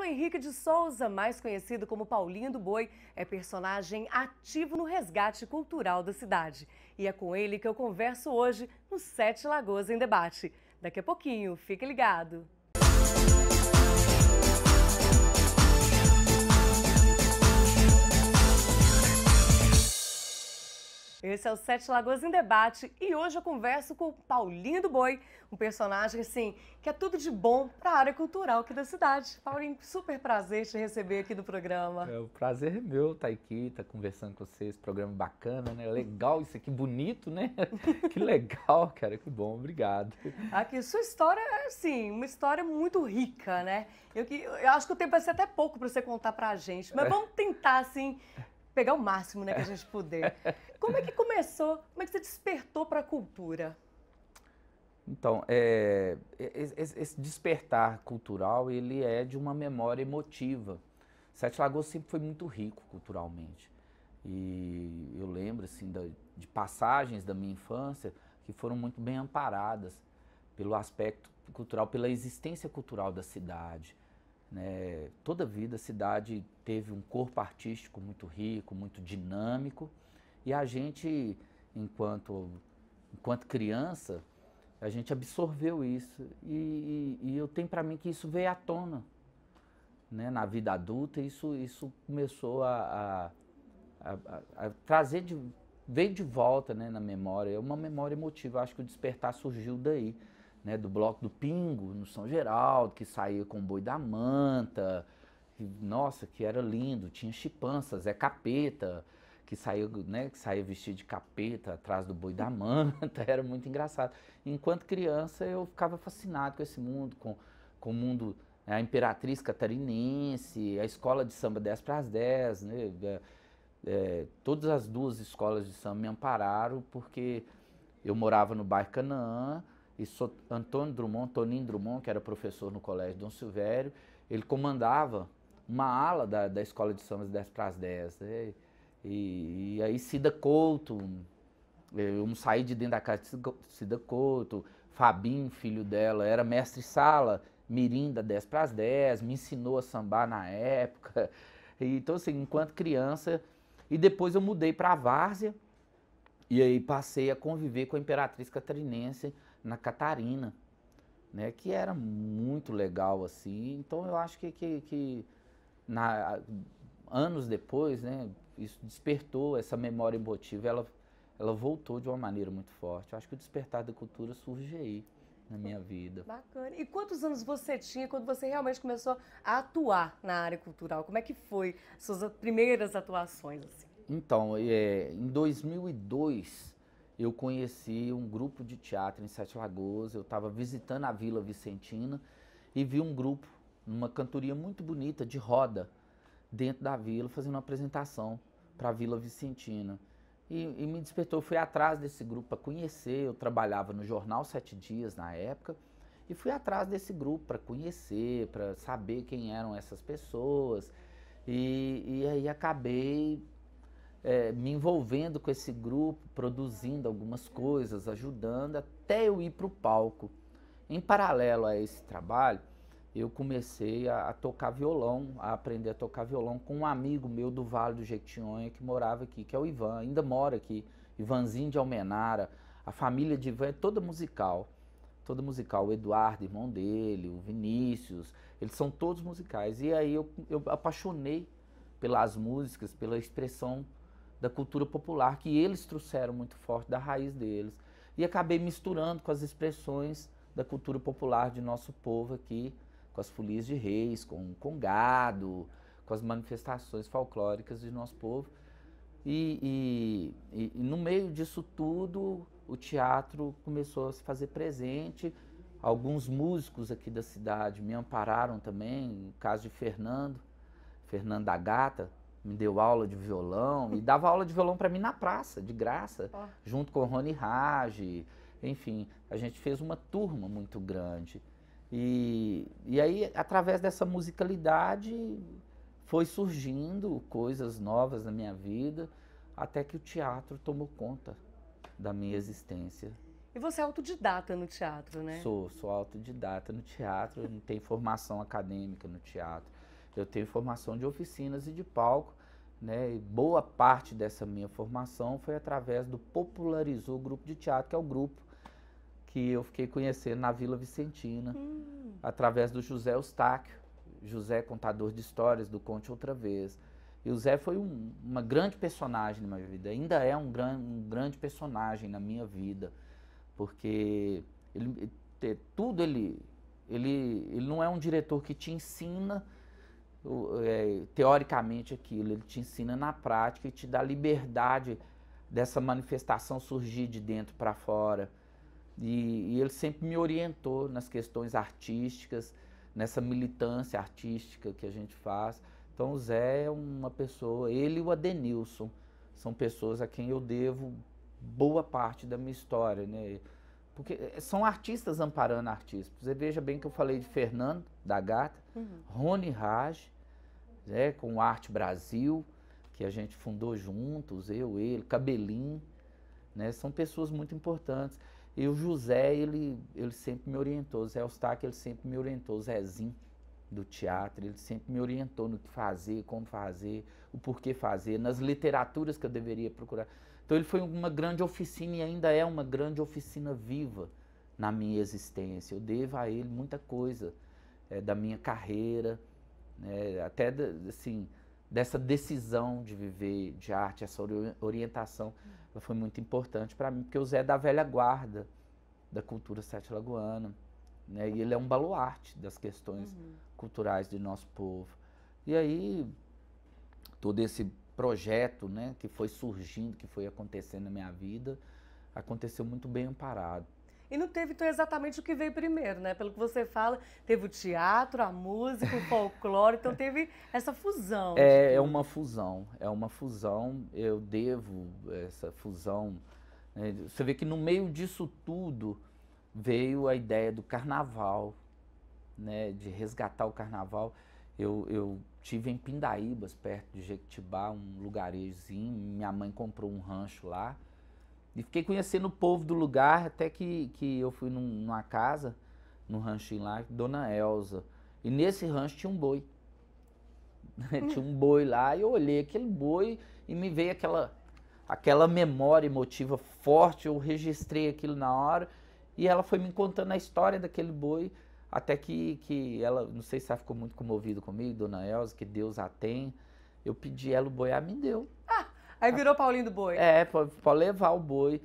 Paulo Henrique de Souza, mais conhecido como Paulinho do Boi, é personagem ativo no resgate cultural da cidade. E é com ele que eu converso hoje no Sete Lagoas em Debate. Daqui a pouquinho, fique ligado. Esse é o Sete Lagoas em Debate e hoje eu converso com o Paulinho do Boi, um personagem assim que é tudo de bom para a área cultural aqui da cidade. Paulinho, super prazer te receber aqui no programa. O prazer é meu estar aqui, estar conversando com vocês, programa bacana, né? Legal isso aqui, bonito, né? Que legal, cara, que bom, obrigado. Aqui, sua história é assim, uma história muito rica, né? Eu acho que o tempo vai ser até pouco para você contar para a gente, mas vamos tentar assim pegar o máximo, né, que a gente puder. Como é que começou? Como é que você despertou para a cultura? Então, esse despertar cultural, ele é de uma memória emotiva. Sete Lagoas sempre foi muito rico culturalmente. E eu lembro, assim, de passagens da minha infância que foram muito bem amparadas pelo aspecto cultural, pela existência cultural da cidade, né? Toda a vida a cidade teve um corpo artístico muito rico, muito dinâmico, e a gente, enquanto criança, a gente absorveu isso, e eu tenho para mim que isso veio à tona, né? Na vida adulta, isso começou a trazer, veio de volta, né, na memória, é uma memória emotiva. Eu acho que o despertar surgiu daí, né, do Bloco do Pingo, no São Geraldo, que saía com o Boi da Manta, nossa, que era lindo, tinha Chipança, Zé Capeta, que saía, né, que saía vestido de capeta atrás do Boi da Manta, era muito engraçado. Enquanto criança eu ficava fascinado com esse mundo, com o mundo, a Imperatriz Catarinense, a escola de samba 10 para as 10, né, todas as duas escolas de samba me ampararam, porque eu morava no bairro Canaã, e Toninho Drummond, que era professor no Colégio Dom Silvério, ele comandava uma ala da escola de samba 10 para as 10, né? E aí Cida Couto, eu não saí de dentro da casa de Cida Couto, Fabinho, filho dela, era mestre-sala, mirim da 10 para as 10, me ensinou a sambar na época. Então, assim, enquanto criança, e depois eu mudei para a Várzea, e aí passei a conviver com a Imperatriz Catarinense na Catarina, né, que era muito legal, assim. Então eu acho que anos depois, né, isso despertou essa memória emotiva, ela voltou de uma maneira muito forte. Eu acho que o despertar da cultura surge aí na minha vida. Bacana. E quantos anos você tinha quando você realmente começou a atuar na área cultural? Como é que foi suas primeiras atuações, assim? Então, em 2002, eu conheci um grupo de teatro em Sete Lagoas. Eu estava visitando a Vila Vicentina e vi um grupo, numa cantoria muito bonita, de roda, dentro da vila, fazendo uma apresentação para a Vila Vicentina. E me despertou, eu fui atrás desse grupo para conhecer. Eu trabalhava no jornal 7 Dias na época, e fui atrás desse grupo para conhecer, para saber quem eram essas pessoas. E aí acabei me envolvendo com esse grupo, produzindo algumas coisas, ajudando, até eu ir para o palco. Em paralelo a esse trabalho, eu comecei a tocar violão, a aprender a tocar violão com um amigo meu do Vale do Jequitinhonha que morava aqui, que é o Ivan, ainda mora aqui, Ivanzinho de Almenara. A família de Ivan é toda musical, o Eduardo, irmão dele, o Vinícius, eles são todos musicais. E aí eu apaixonei pelas músicas, pela expressão da cultura popular, que eles trouxeram muito forte da raiz deles. E acabei misturando com as expressões da cultura popular de nosso povo aqui, com as folias de reis, com gado, com as manifestações folclóricas de nosso povo. E no meio disso tudo, o teatro começou a se fazer presente. Alguns músicos aqui da cidade me ampararam também, o caso de Fernando da Gata, me deu aula de violão, e dava aula de violão para mim na praça, de graça, junto com o Rony Rage. Enfim, a gente fez uma turma muito grande. E aí, através dessa musicalidade, foi surgindo coisas novas na minha vida, até que o teatro tomou conta da minha existência. E você é autodidata no teatro, né? Sou autodidata no teatro, não tenho formação acadêmica no teatro. Eu tenho formação de oficinas e de palco, né? E boa parte dessa minha formação foi através do Popularizou Grupo de Teatro, que é o grupo que eu fiquei conhecendo na Vila Vicentina, através do José Eustáquio. José, contador de histórias do Conte Outra Vez. E o Zé foi uma grande personagem na minha vida, ainda é um grande personagem na minha vida, porque ele não é um diretor que te ensina teoricamente aquilo, ele te ensina na prática e te dá liberdade dessa manifestação surgir de dentro para fora. E ele sempre me orientou nas questões artísticas, nessa militância artística que a gente faz. Então o Zé é uma pessoa, ele e o Adenilson, são pessoas a quem eu devo boa parte da minha história, né? Porque são artistas amparando artistas. Você veja bem que eu falei de Fernando da Gata, Rony Raj, né, com o Arte Brasil, que a gente fundou juntos, eu, ele, Cabelinho, né? São pessoas muito importantes. E o José, ele sempre me orientou, o Zé Eustáquio, ele sempre me orientou, o Zezinho do teatro, ele sempre me orientou no que fazer, como fazer, o porquê fazer, nas literaturas que eu deveria procurar. Então ele foi uma grande oficina e ainda é uma grande oficina viva na minha existência. Eu devo a ele muita coisa da minha carreira, né, até assim, dessa decisão de viver de arte, essa orientação. Ela foi muito importante para mim, porque o Zé é da velha guarda da cultura sete-lagoana, né? E ele é um baluarte das questões culturais do nosso povo. E aí, todo esse projeto, né, que foi surgindo, que foi acontecendo na minha vida, aconteceu muito bem amparado. E não teve então exatamente o que veio primeiro, né? Pelo que você fala, teve o teatro, a música, o folclore, então teve essa fusão. É uma fusão, eu devo essa fusão. Né? Você vê que no meio disso tudo veio a ideia do carnaval, né? De resgatar o carnaval. Eu tive em Pindaíbas, perto de Jequitibá, um lugarejozinho, minha mãe comprou um rancho lá. E fiquei conhecendo o povo do lugar, até que eu fui numa casa, num ranchinho lá, Dona Elza. E nesse rancho tinha um boi. Tinha um boi lá, e eu olhei aquele boi e me veio aquela memória emotiva forte, eu registrei aquilo na hora, e ela foi me contando a história daquele boi, até que ela, não sei se ela ficou muito comovida comigo, Dona Elza, que Deus a tem, eu pedi ela o boi, ela me deu. Aí virou Paulinho do Boi. Pode levar o boi.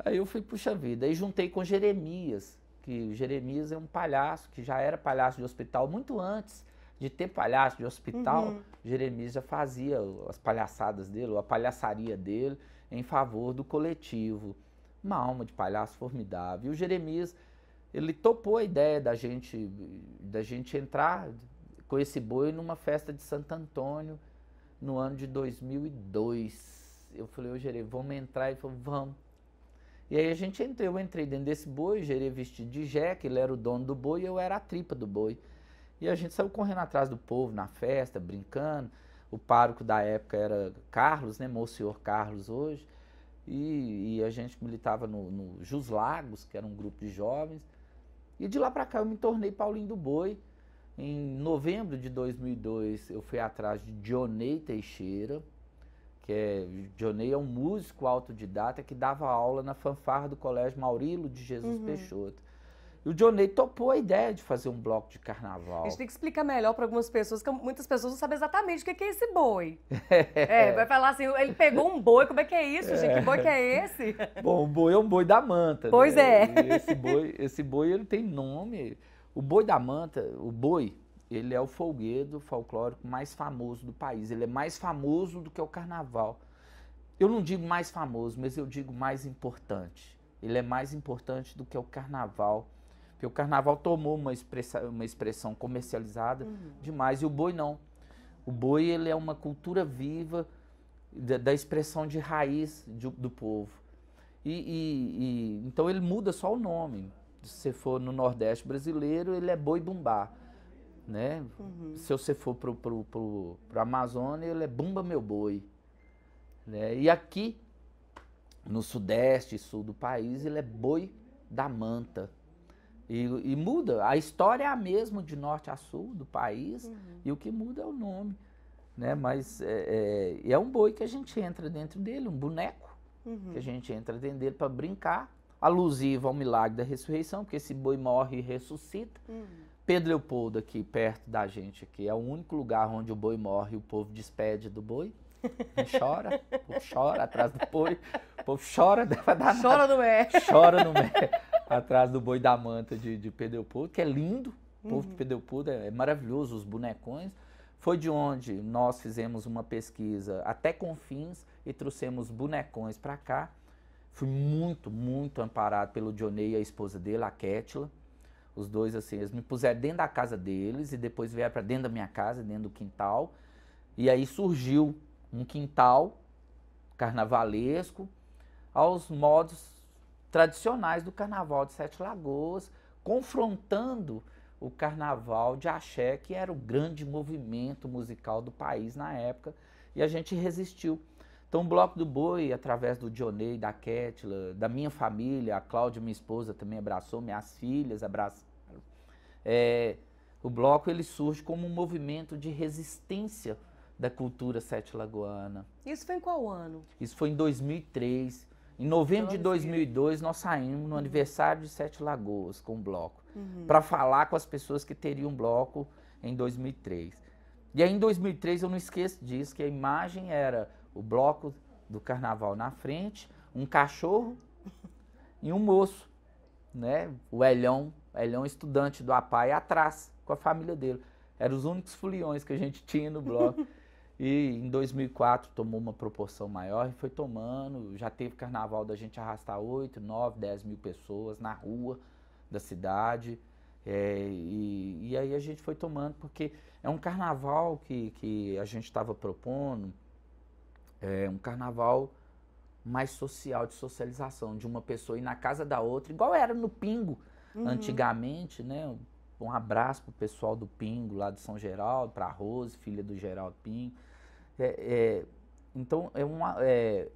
Aí eu fui, puxa vida. Aí juntei com Jeremias, que Jeremias é um palhaço, que já era palhaço de hospital. Muito antes de ter palhaço de hospital, Jeremias já fazia as palhaçadas dele, ou a palhaçaria dele, em favor do coletivo. Uma alma de palhaço formidável. E o Jeremias, ele topou a ideia da gente entrar com esse boi numa festa de Santo Antônio, no ano de 2002. Eu falei, ô Gerê, vamos entrar? Ele falou, vamos. E aí eu entrei dentro desse boi, o Gerê vestido de jeca, ele era o dono do boi e eu era a tripa do boi. E a gente saiu correndo atrás do povo na festa, brincando. O pároco da época era Carlos, né, Monsenhor Carlos hoje. E a gente militava no Jus Lagos, que era um grupo de jovens. E de lá pra cá eu me tornei Paulinho do Boi. Em novembro de 2002, eu fui atrás de Dionei Teixeira, Dionei é um músico autodidata que dava aula na fanfarra do Colégio Maurilo de Jesus Peixoto. E o Dionei topou a ideia de fazer um bloco de carnaval. A gente tem que explicar melhor para algumas pessoas, que muitas pessoas não sabem exatamente o que é esse boi. Vai falar assim, ele pegou um boi, como é que é isso, gente? Que boi que é esse? Bom, o boi é um boi da manta. Pois né? Esse boi ele tem nome. O boi da manta, ele é o folguedo folclórico mais famoso do país. Ele é mais famoso do que o carnaval. Eu não digo mais famoso, mas eu digo mais importante. Ele é mais importante do que o carnaval. Porque o carnaval tomou uma expressão comercializada demais, e o boi não. O boi, ele é uma cultura viva da expressão de raiz do povo. Então ele muda só o nome. Se você for no Nordeste brasileiro, ele é boi-bumbá, né? Se você for pro Amazônia, ele é Bumba Meu Boi, né? E aqui, no Sudeste e Sul do país, ele é boi da manta, E muda. A história é a mesma de norte a sul do país, e o que muda é o nome, né? Mas é um boi que a gente entra dentro dele, um boneco que a gente entra dentro dele para brincar, alusivo ao milagre da ressurreição, porque esse boi morre e ressuscita. Pedro Leopoldo, aqui perto da gente, aqui, é o único lugar onde o boi morre e o povo despede do boi. Chora, o povo chora atrás do boi, o povo chora, chora no Mé. Chora no Mé, atrás do boi da manta de Pedro Leopoldo, que é lindo, o povo de Pedro Leopoldo é maravilhoso, os bonecões. Foi de onde nós fizemos uma pesquisa até Confins e trouxemos bonecões para cá. Fui muito, muito amparado pelo Dionei e a esposa dele, a Kétila. Os dois, assim, eles me puseram dentro da casa deles e depois vieram para dentro da minha casa, dentro do quintal. E aí surgiu um quintal carnavalesco aos modos tradicionais do carnaval de Sete Lagoas, confrontando o carnaval de axé, que era o grande movimento musical do país na época, e a gente resistiu. Então o Bloco do Boi, através do Dionei, da Kétila, da minha família, a Cláudia, minha esposa, também abraçou, minhas filhas abraçaram. O Bloco ele surge como um movimento de resistência da cultura sete-lagoana. Isso foi em qual ano? Isso foi em 2003. Em novembro de 2002, nós saímos no aniversário de Sete Lagoas com o bloco, para falar com as pessoas que teriam bloco em 2003. E aí em 2003, eu não esqueço disso, que a imagem era o bloco do carnaval na frente, um cachorro e um moço, né? O Elhão estudante do APAE, atrás, com a família dele. Eram os únicos foliões que a gente tinha no bloco. E em 2004 tomou uma proporção maior e foi tomando, já teve carnaval da gente arrastar 8, 9, 10 mil pessoas na rua da cidade. E aí a gente foi tomando, porque é um carnaval que a gente estava propondo, um carnaval mais social, de socialização, de uma pessoa ir na casa da outra, igual era no Pingo antigamente, né? Um abraço pro pessoal do Pingo, lá de São Geraldo, pra Rose, filha do Geraldo Pingo. Então,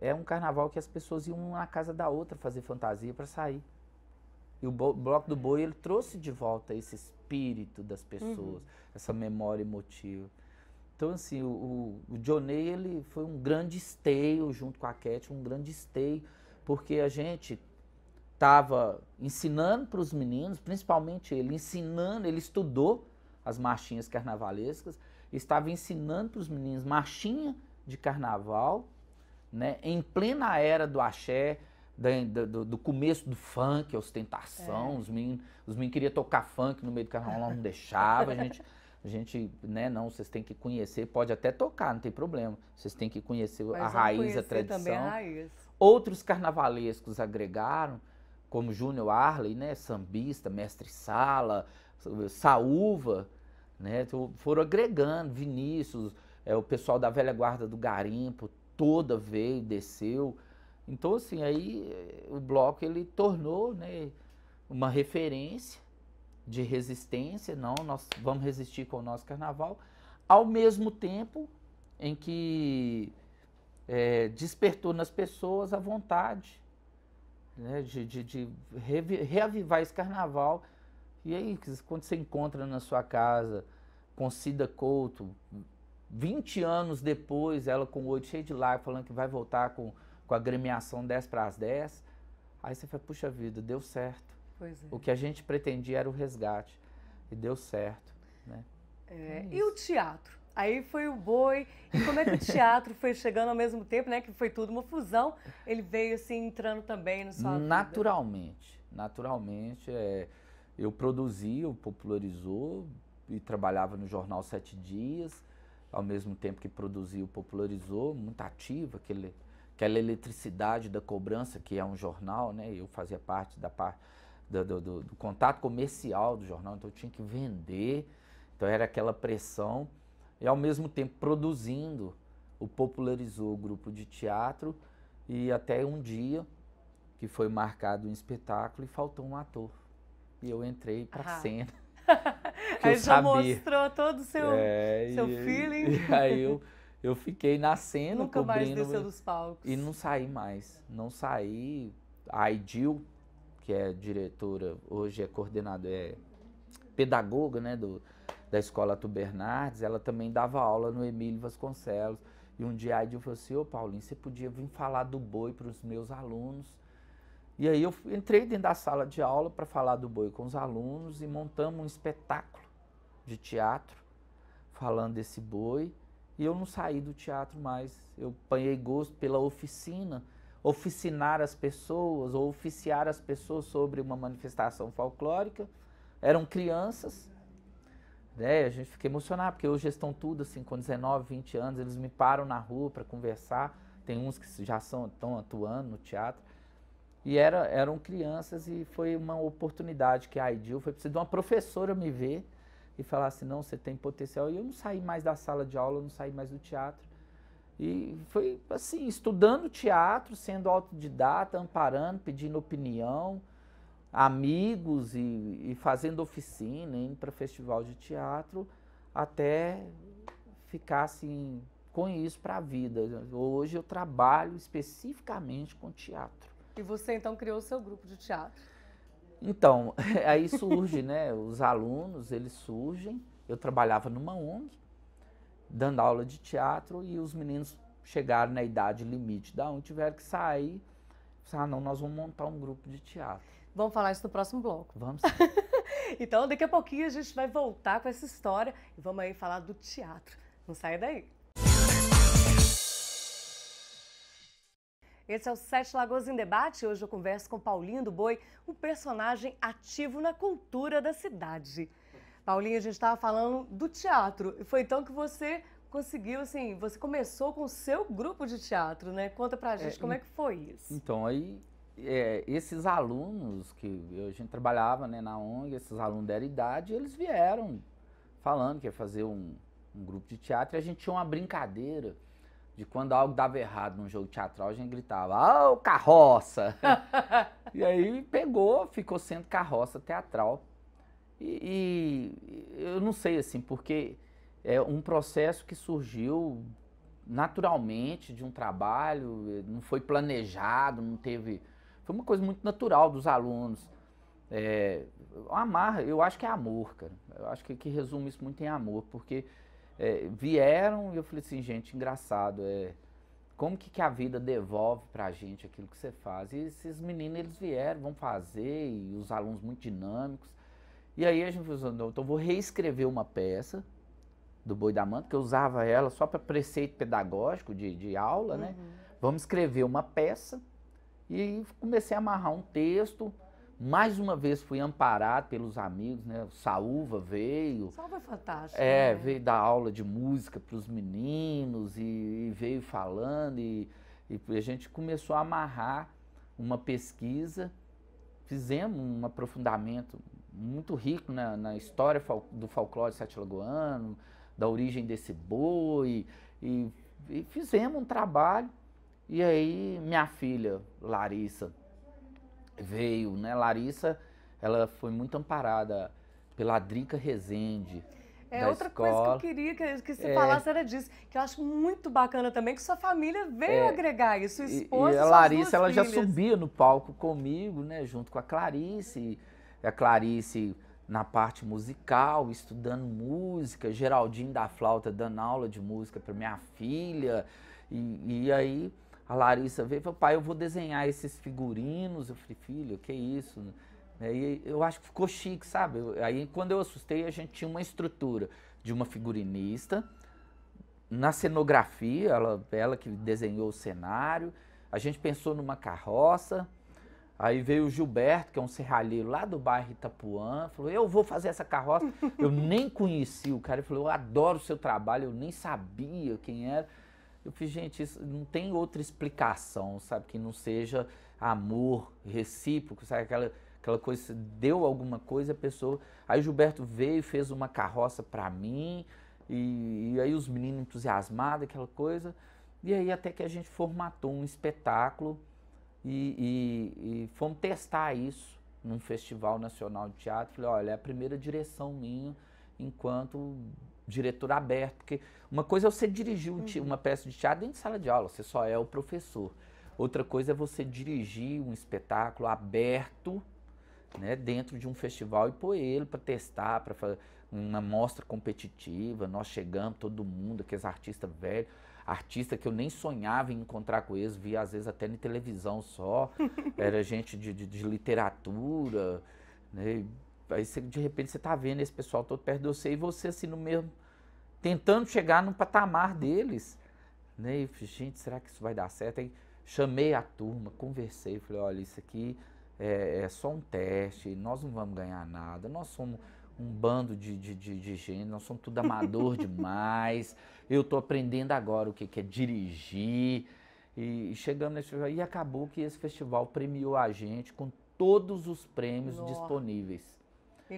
é um carnaval que as pessoas iam na casa da outra fazer fantasia para sair. E o Bloco do Boi, ele trouxe de volta esse espírito das pessoas, essa memória emotiva. Então, assim, o Dionei, ele foi um grande esteio, junto com a Cat, um grande esteio, porque a gente estava ensinando para os meninos, principalmente ele estudou as marchinhas carnavalescas, estava ensinando para os meninos marchinha de carnaval, né, em plena era do axé, do começo do funk, a ostentação, os meninos queriam tocar funk no meio do carnaval, não deixava, a gente, né, não, vocês têm que conhecer, pode até tocar, não tem problema, vocês têm que conhecer a raiz, a tradição. Também a raiz. Outros carnavalescos agregaram, como Júnior Arley, né, sambista, mestre Sala, Saúva, né, foram agregando, Vinícius, o pessoal da velha guarda do Garimpo, toda veio, desceu. Então, assim, aí o bloco ele tornou, né, uma referência de resistência, não, nós vamos resistir com o nosso carnaval, ao mesmo tempo em que despertou nas pessoas a vontade, né, de reavivar esse carnaval. E aí, quando você encontra na sua casa com Cida Couto, 20 anos depois, ela com o olho cheio de lágrimas, falando que vai voltar com a agremiação 10 para as 10, aí você fala, puxa vida, deu certo. Pois é. O que a gente pretendia era o resgate, e deu certo, né? E o teatro? Aí foi o boi, e como é que o teatro foi chegando ao mesmo tempo, né? Que foi tudo uma fusão, ele veio assim, entrando também no sua vida? Naturalmente, eu produzia, popularizou, e trabalhava no jornal 7 Dias, ao mesmo tempo que produzia, popularizou, muito ativa, aquela eletricidade da cobrança, que é um jornal, né? Eu fazia parte do contato comercial do jornal, então eu tinha que vender, então era aquela pressão, e ao mesmo tempo produzindo, popularizou o grupo de teatro, e até um dia que foi marcado um espetáculo e faltou um ator. E eu entrei para a cena. Aí já mostrou todo o seu feeling. E aí eu fiquei na cena, nunca mais desceu dos palcos. E não saí mais. Não saí. A Aidil, que é diretora, hoje é coordenadora, é pedagoga, né, da Escola Arthur Bernardes, ela também dava aula no Emílio Vasconcelos. E um dia a Aidil falou assim: ô Paulinho, você podia vir falar do boi para os meus alunos. E aí eu entrei dentro da sala de aula para falar do boi com os alunos e montamos um espetáculo de teatro falando desse boi. E eu não saí do teatro mais. Eu apanhei gosto pela oficina, oficinar as pessoas ou oficiar as pessoas sobre uma manifestação folclórica. Eram crianças, né? A gente fica emocionado, porque hoje eles estão tudo assim, com 19, 20 anos, eles me param na rua para conversar. Tem uns que já estão atuando no teatro. E eram crianças e foi uma oportunidade que a Aidil, foi preciso de uma professora me ver e falar assim: não, você tem potencial. E eu não saí mais da sala de aula, eu não saí mais do teatro. E foi assim, estudando teatro, sendo autodidata, amparando, pedindo opinião, amigos e fazendo oficina, indo para festival de teatro, até ficar assim, com isso para a vida. Hoje eu trabalho especificamente com teatro. E você então criou o seu grupo de teatro? Então, aí surge, né, os alunos, eles surgem. Eu trabalhava numa ONG, dando aula de teatro, e os meninos chegaram na idade limite da ONG, tiveram que sair. Ah, não, nós vamos montar um grupo de teatro. Vamos falar isso no próximo bloco. Vamos. Então, daqui a pouquinho a gente vai voltar com essa história e vamos aí falar do teatro. Não saia daí. Esse é o Sete Lagoas em Debate. Hoje eu converso com Paulinho do Boi, um personagem ativo na cultura da cidade. Paulinho, a gente estava falando do teatro. E foi então que você conseguiu, assim, você começou com o seu grupo de teatro, né? Conta pra gente como é que foi isso. Então, aí, esses alunos que a gente trabalhava, né, na ONG, esses alunos deram idade, eles vieram falando que ia fazer um grupo de teatro, e a gente tinha uma brincadeira de quando algo dava errado num jogo teatral, a gente gritava: ô, carroça! E aí pegou, ficou sendo carroça teatral. E eu não sei, assim, porque é um processo que surgiu naturalmente de um trabalho, não foi planejado, não teve... Foi uma coisa muito natural dos alunos. Eu acho que é amor, cara. Eu acho que resume isso muito em amor, porque vieram e eu falei assim: gente, engraçado, como que a vida devolve pra gente aquilo que você faz? E esses meninos, eles vieram, vão fazer, e os alunos muito dinâmicos. E aí a gente falou assim: então eu vou reescrever uma peça do Boi da Manta, que eu usava ela só para preceito pedagógico de aula, né? Vamos escrever uma peça. E aí comecei a amarrar um texto. Mais uma vez fui amparado pelos amigos, né? O Saúva veio. Saúva é fantástico. Né? Veio dar aula de música para os meninos e veio falando. E a gente começou a amarrar uma pesquisa. Fizemos um aprofundamento muito rico na história do folclore sete-lagoano, da origem desse boi. E fizemos um trabalho. E aí minha filha, Larissa, veio, né? Larissa, ela foi muito amparada pela Drica Rezende. Outra coisa que eu queria que você falasse era disso, que eu acho muito bacana também, que sua família veio agregar isso, sua esposa e a Larissa, ela já subia no palco comigo, né? Junto com a Clarice. E a Clarice na parte musical, estudando música, Geraldinho da flauta dando aula de música para minha filha. E aí a Larissa veio e falou: pai, eu vou desenhar esses figurinos. Eu falei: filho, que isso? E eu acho que ficou chique, sabe? Aí quando eu assustei, a gente tinha uma estrutura de uma figurinista. Na cenografia, ela que desenhou o cenário. A gente pensou numa carroça. Aí veio o Gilberto, que é um serralheiro lá do bairro Itapuã, falou: eu vou fazer essa carroça. Eu nem conheci o cara, ele falou: eu adoro o seu trabalho, eu nem sabia quem era. Eu falei: gente, isso não tem outra explicação, sabe, que não seja amor recíproco, sabe, aquela coisa, se deu alguma coisa, a pessoa... Aí o Gilberto veio, fez uma carroça pra mim, e aí os meninos entusiasmados, aquela coisa, e aí até que a gente formatou um espetáculo e fomos testar isso num Festival Nacional de Teatro. Falei: olha, é a primeira direção minha enquanto diretor aberto, porque uma coisa é você dirigir uma peça de teatro dentro de sala de aula, você só é o professor. Outra coisa é você dirigir um espetáculo aberto né, dentro de um festival e pôr ele para testar, para fazer uma mostra competitiva. Nós chegamos, todo mundo, aqueles artistas velhos, artista que eu nem sonhava em encontrar com eles, via às vezes até na televisão só, era gente de literatura, né? Aí você, de repente você tá vendo esse pessoal todo perto de você e você assim no mesmo, tentando chegar no patamar deles, né? E eu falei, gente, será que isso vai dar certo? Aí chamei a turma, conversei, falei, olha, isso aqui é só um teste, nós não vamos ganhar nada, nós somos um bando de gente, nós somos tudo amador demais, eu estou aprendendo agora o que é dirigir, e chegamos nesse festival, e acabou que esse festival premiou a gente com todos os prêmios disponíveis.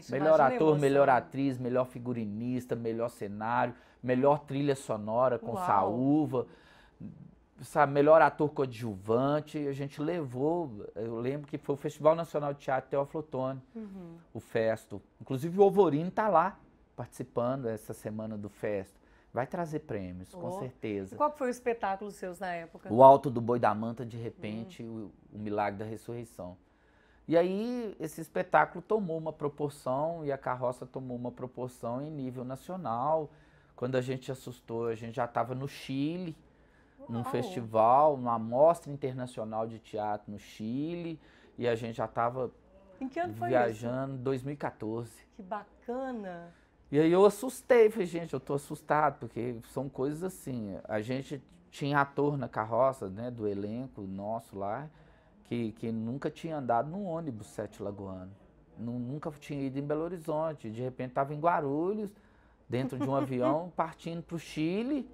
Melhor ator, melhor atriz, melhor figurinista, melhor cenário, melhor trilha sonora com Saúva, sabe, melhor ator coadjuvante. A gente levou, eu lembro que foi o Festival Nacional de Teatro Teófilo Otoni, o Festo. Inclusive o Alvorino está lá participando essa semana do Festo. Vai trazer prêmios, com certeza. E qual foi o espetáculo seus na época? O Alto do Boi da Manta, de repente, o Milagre da Ressurreição. E aí esse espetáculo tomou uma proporção e a carroça tomou uma proporção em nível nacional. Quando a gente assustou, a gente já estava no Chile, num festival, numa mostra internacional de teatro no Chile, e a gente já estava viajando em 2014. Que bacana! E aí eu assustei, falei, gente, eu tô assustado, porque são coisas assim, a gente tinha ator na carroça, né, do elenco nosso lá, que nunca tinha andado num ônibus Sete Lagoano, nunca tinha ido em Belo Horizonte, de repente estava em Guarulhos, dentro de um avião, partindo para o Chile,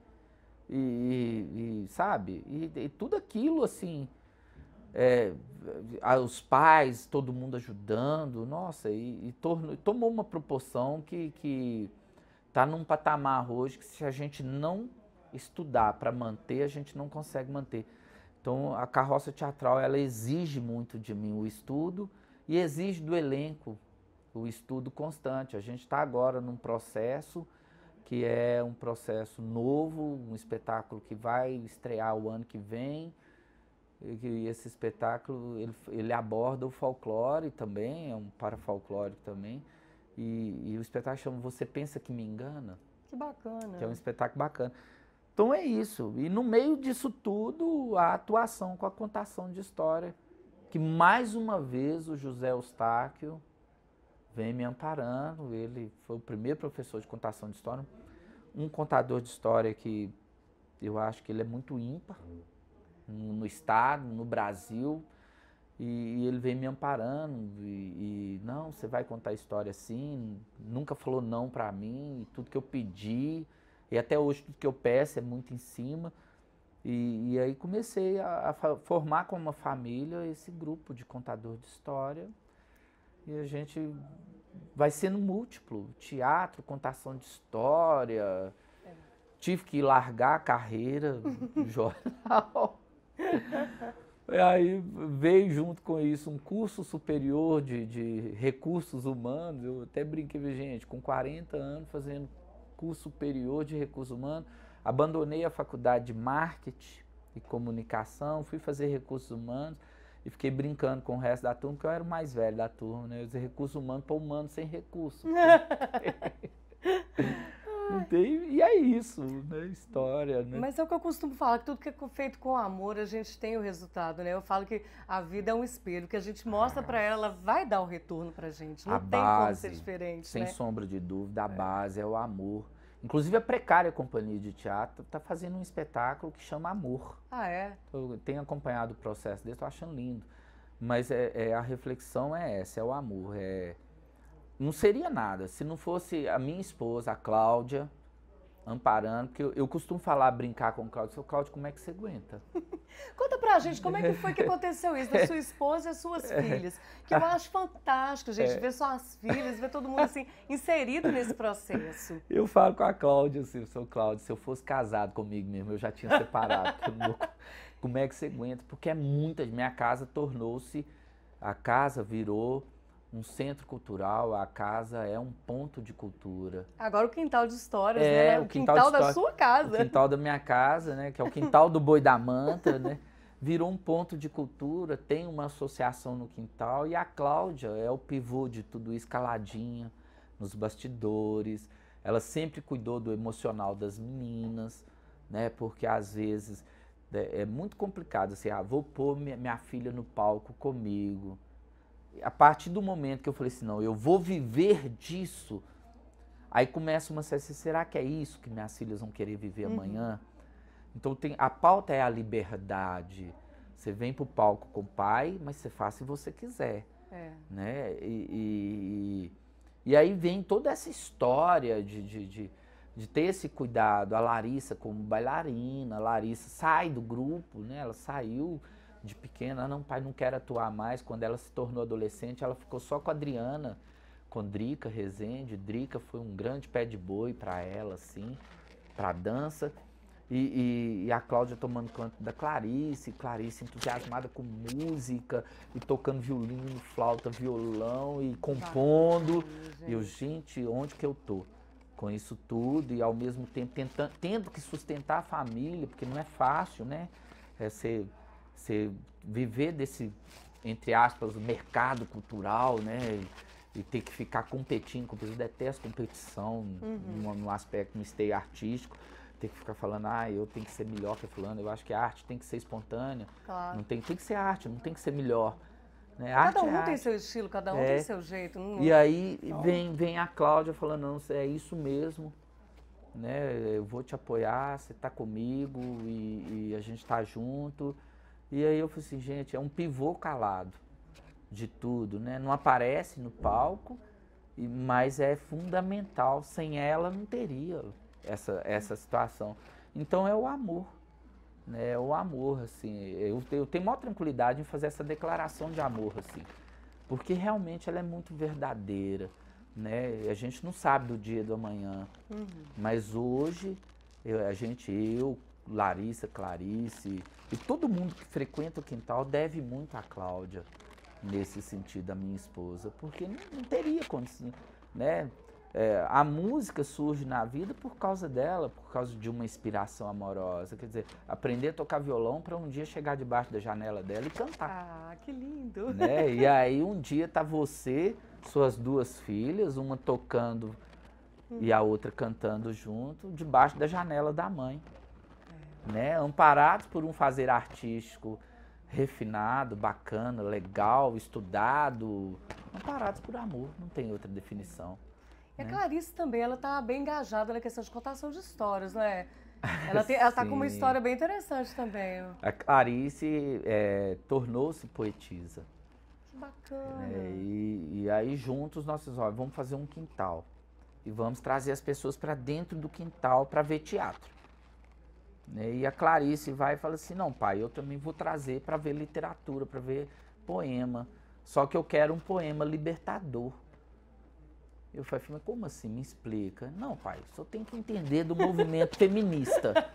sabe, e tudo aquilo assim, os pais, todo mundo ajudando, nossa, tomou uma proporção que está num patamar hoje que se a gente não estudar para manter, a gente não consegue manter. Então a carroça teatral, ela exige muito de mim o estudo e exige do elenco o estudo constante. A gente está agora num processo que é um processo novo, um espetáculo que vai estrear o ano que vem. E esse espetáculo, ele aborda o folclore também, é um parafolclórico também. E o espetáculo chama Você Pensa Que Me Engana? Que bacana. Que é um espetáculo bacana. Então é isso. E no meio disso tudo, a atuação com a contação de história, que mais uma vez o José Eustáquio vem me amparando. Ele foi o primeiro professor de contação de história, um contador de história que eu acho que ele é muito ímpar no estado, no Brasil, e ele vem me amparando, não, você vai contar a história assim, nunca falou não para mim, e tudo que eu pedi, e até hoje tudo que eu peço é muito em cima, e aí comecei a formar com uma família esse grupo de contador de história, e a gente vai sendo múltiplo, teatro, contação de história, tive que largar a carreira do jornal. E aí veio junto com isso um curso superior de recursos humanos. Eu até brinquei, gente, com 40 anos fazendo curso superior de recursos humanos, abandonei a faculdade de marketing e comunicação, fui fazer recursos humanos e fiquei brincando com o resto da turma, porque eu era o mais velho da turma, né? Eu usei recursos humanos para humanos sem recursos. E é isso, né? História, né? Mas é o que eu costumo falar, que tudo que é feito com amor, a gente tem o resultado, né? Eu falo que a vida é um espelho, que a gente mostra pra ela, ela vai dar o retorno pra gente. Não tem como ser diferente, sem né? sombra de dúvida, a base é o amor. Inclusive a Precária Companhia de Teatro está fazendo um espetáculo que chama Amor. Ah, é? Eu tenho acompanhado o processo dele, estou achando lindo. Mas a reflexão é essa, é o amor. Não seria nada se não fosse a minha esposa, a Cláudia, amparando, porque eu costumo falar, brincar com o Cláudio, seu Cláudio, como é que você aguenta? Conta pra gente como é que foi que aconteceu isso, da sua esposa e as suas filhas, que eu acho fantástico, gente, ver suas filhas, ver todo mundo assim, inserido nesse processo. Eu falo com a Cláudia, assim, seu Cláudio, se eu fosse casado comigo mesmo, eu já tinha separado, como é que você aguenta? Porque minha casa tornou-se, a casa virou um centro cultural, a casa é um ponto de cultura. Agora o quintal de histórias, né? O quintal da sua casa. O quintal da minha casa, né? Que é o quintal do Boi da Manta, né? virou um ponto de cultura, tem uma associação no quintal, e a Cláudia é o pivô de tudo isso, caladinha, nos bastidores. Ela sempre cuidou do emocional das meninas, né? Porque às vezes é muito complicado assim, vou pôr minha filha no palco comigo. A partir do momento que eu falei assim, não, eu vou viver disso, aí começa uma série, será que é isso que minhas filhas vão querer viver amanhã? Então a pauta é a liberdade. Você vem pro palco com o pai, mas você faz se você quiser. Né? E aí vem toda essa história de ter esse cuidado. A Larissa como bailarina, a Larissa sai do grupo, né? Ela saiu de pequena, não, pai, não quero atuar mais. Quando ela se tornou adolescente, ela ficou só com a Adriana, com Drica Rezende. Drica foi um grande pé de boi para ela, assim, para dança. E a Cláudia tomando canto da Clarice entusiasmada com música, e tocando violino, flauta, violão, e compondo. E eu, gente, onde que eu tô com isso tudo? E ao mesmo tempo tendo que sustentar a família, porque não é fácil, né? Você viver desse, entre aspas, mercado cultural, né? E ter que ficar competindo, eu detesto competição no aspecto, no esteio artístico. Tem que ficar falando, eu tenho que ser melhor que fulano. Eu acho que a arte tem que ser espontânea. Claro. Não tem que ser arte, não tem que ser melhor. Né? Cada um tem seu estilo, cada um tem seu jeito. E aí vem a Cláudia falando, não, é isso mesmo. Né? Eu vou te apoiar, você está comigo e a gente está junto. E aí eu falei assim, gente, é um pivô calado de tudo. Né? Não aparece no palco, mas é fundamental. Sem ela não teria essa situação. Então é o amor, né? É o amor, assim. Eu tenho maior tranquilidade em fazer essa declaração de amor, assim, porque realmente ela é muito verdadeira, né? A gente não sabe do dia do amanhã, mas hoje eu, Larissa, Clarice e todo mundo que frequenta o quintal deve muito à Cláudia nesse sentido, a minha esposa, porque não teria condição, né? A música surge na vida por causa dela, por causa de uma inspiração amorosa. Quer dizer, aprender a tocar violão para um dia chegar debaixo da janela dela e cantar. Ah, que lindo! Né? E aí um dia tá você, suas duas filhas, uma tocando e a outra cantando junto, debaixo da janela da mãe. Né? Amparados por um fazer artístico refinado, bacana, legal, estudado. Amparados por amor, não tem outra definição. E a Clarice também, ela tá bem engajada na questão de contação de histórias, não é? Ela tá com uma história bem interessante também. A Clarice tornou-se poetisa. Que bacana. E aí juntos nós vamos fazer um quintal. E vamos trazer as pessoas para dentro do quintal para ver teatro. E a Clarice vai e fala assim, não, pai, eu também vou trazer para ver literatura, para ver poema. Só que eu quero um poema libertador. Eu falei, mas como assim? Me explica. Não, pai, só tem que entender do movimento feminista.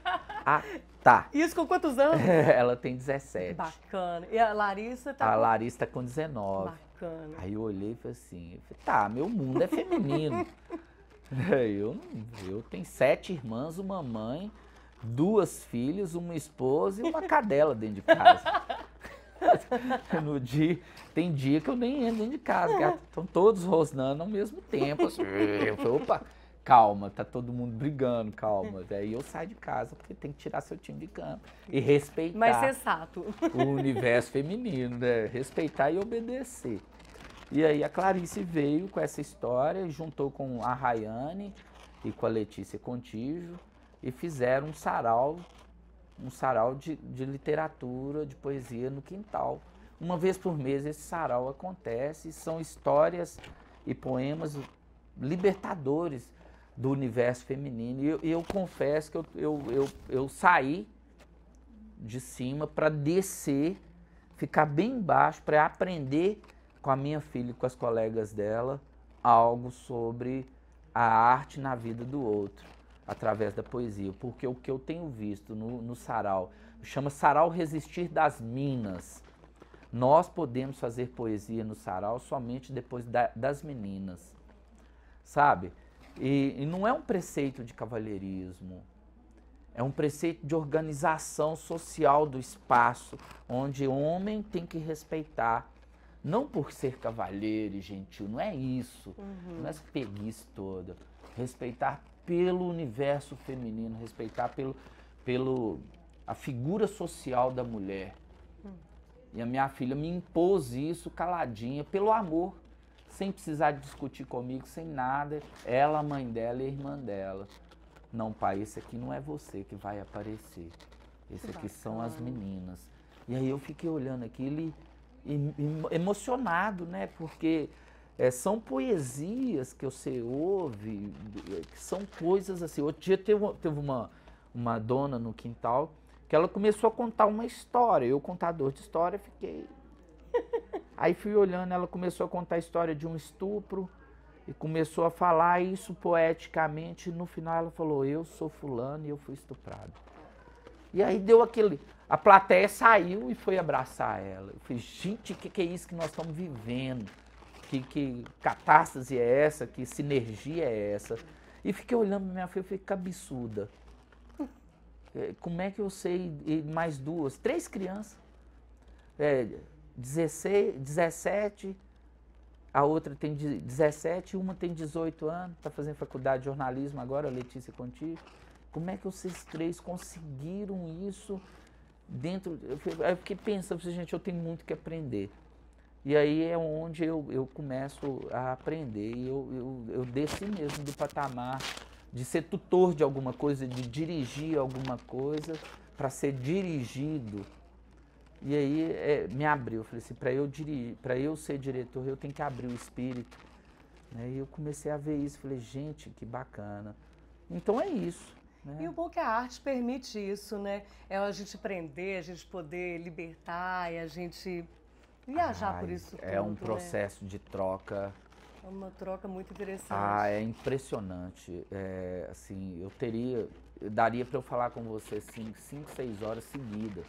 Ah, tá. Isso com quantos anos? Ela tem 17. Bacana. E a Larissa tá Larissa tá com 19. Bacana. Aí eu olhei e falei assim, tá, meu mundo é feminino. Eu tenho 7 irmãs, uma mãe, 2 filhas, uma esposa e uma cadela dentro de casa. Tem dia que eu nem entro dentro de casa, porque estão todos rosnando ao mesmo tempo. Assim, eu falei, opa, calma, tá todo mundo brigando, calma. Aí eu saio de casa porque tem que tirar seu time de campo e respeitar. Mais sensato. O universo feminino, né? Respeitar e obedecer. E aí a Clarice veio com essa história, juntou com a Rayane e com a Letícia Contígio e fizeram um sarau de literatura, de poesia no quintal. Uma vez por mês esse sarau acontece, são histórias e poemas libertadores do universo feminino. E eu confesso que eu saí de cima para descer, ficar bem embaixo, para aprender com a minha filha e com as colegas dela algo sobre a arte na vida do outro, através da poesia. Porque o que eu tenho visto no sarau, chama Sarau Resistir das Minas. Nós podemos fazer poesia no sarau somente depois das meninas, sabe? E não é um preceito de cavalheirismo, É um preceito de organização social do espaço, onde o homem tem que respeitar, não por ser cavalheiro e gentil, não é isso, não é essa preguiça toda. Respeitar pelo universo feminino, respeitar pelo a figura social da mulher. E a minha filha me impôs isso caladinha, pelo amor, sem precisar discutir comigo, sem nada. Ela, a mãe dela e a irmã dela. Não, pai, esse aqui não é você que vai aparecer. Esse aqui são as meninas. E aí eu fiquei olhando aquilo e emocionado, né? Porque são poesias que você ouve, que são coisas assim. Outro dia teve uma dona no quintal que ela começou a contar uma história. Eu, contador de história, fiquei... Aí fui olhando, ela começou a contar a história de um estupro e começou a falar isso poeticamente. No final ela falou, eu sou fulano e eu fui estuprado. E aí deu aquele... A plateia saiu e foi abraçar ela. Eu falei, gente, o que é isso que nós estamos vivendo? Que catástrofe é essa? Que sinergia é essa? E fiquei olhando pra minha filha e falei, que absurda. Como é que eu sei? E mais duas, 3 crianças. 17, a outra tem 17 e uma tem 18 anos, está fazendo faculdade de jornalismo agora, a Letícia contigo. Como é que vocês 3 conseguiram isso dentro? Eu fiquei pensando, gente, eu tenho muito que aprender. E aí é onde eu começo a aprender. E eu desci mesmo do patamar de ser tutor de alguma coisa, de dirigir alguma coisa, para ser dirigido. E aí me abriu, eu falei assim, para eu ser diretor, eu tenho que abrir o espírito. E eu comecei a ver isso, falei, gente, que bacana. Então é isso. Né? E o bom é que a arte permite isso, né? É a gente aprender, a gente poder libertar e a gente viajar por isso tudo. É um processo de troca. É uma troca muito interessante. É impressionante. Assim, eu daria para eu falar com você 5, 6 horas seguidas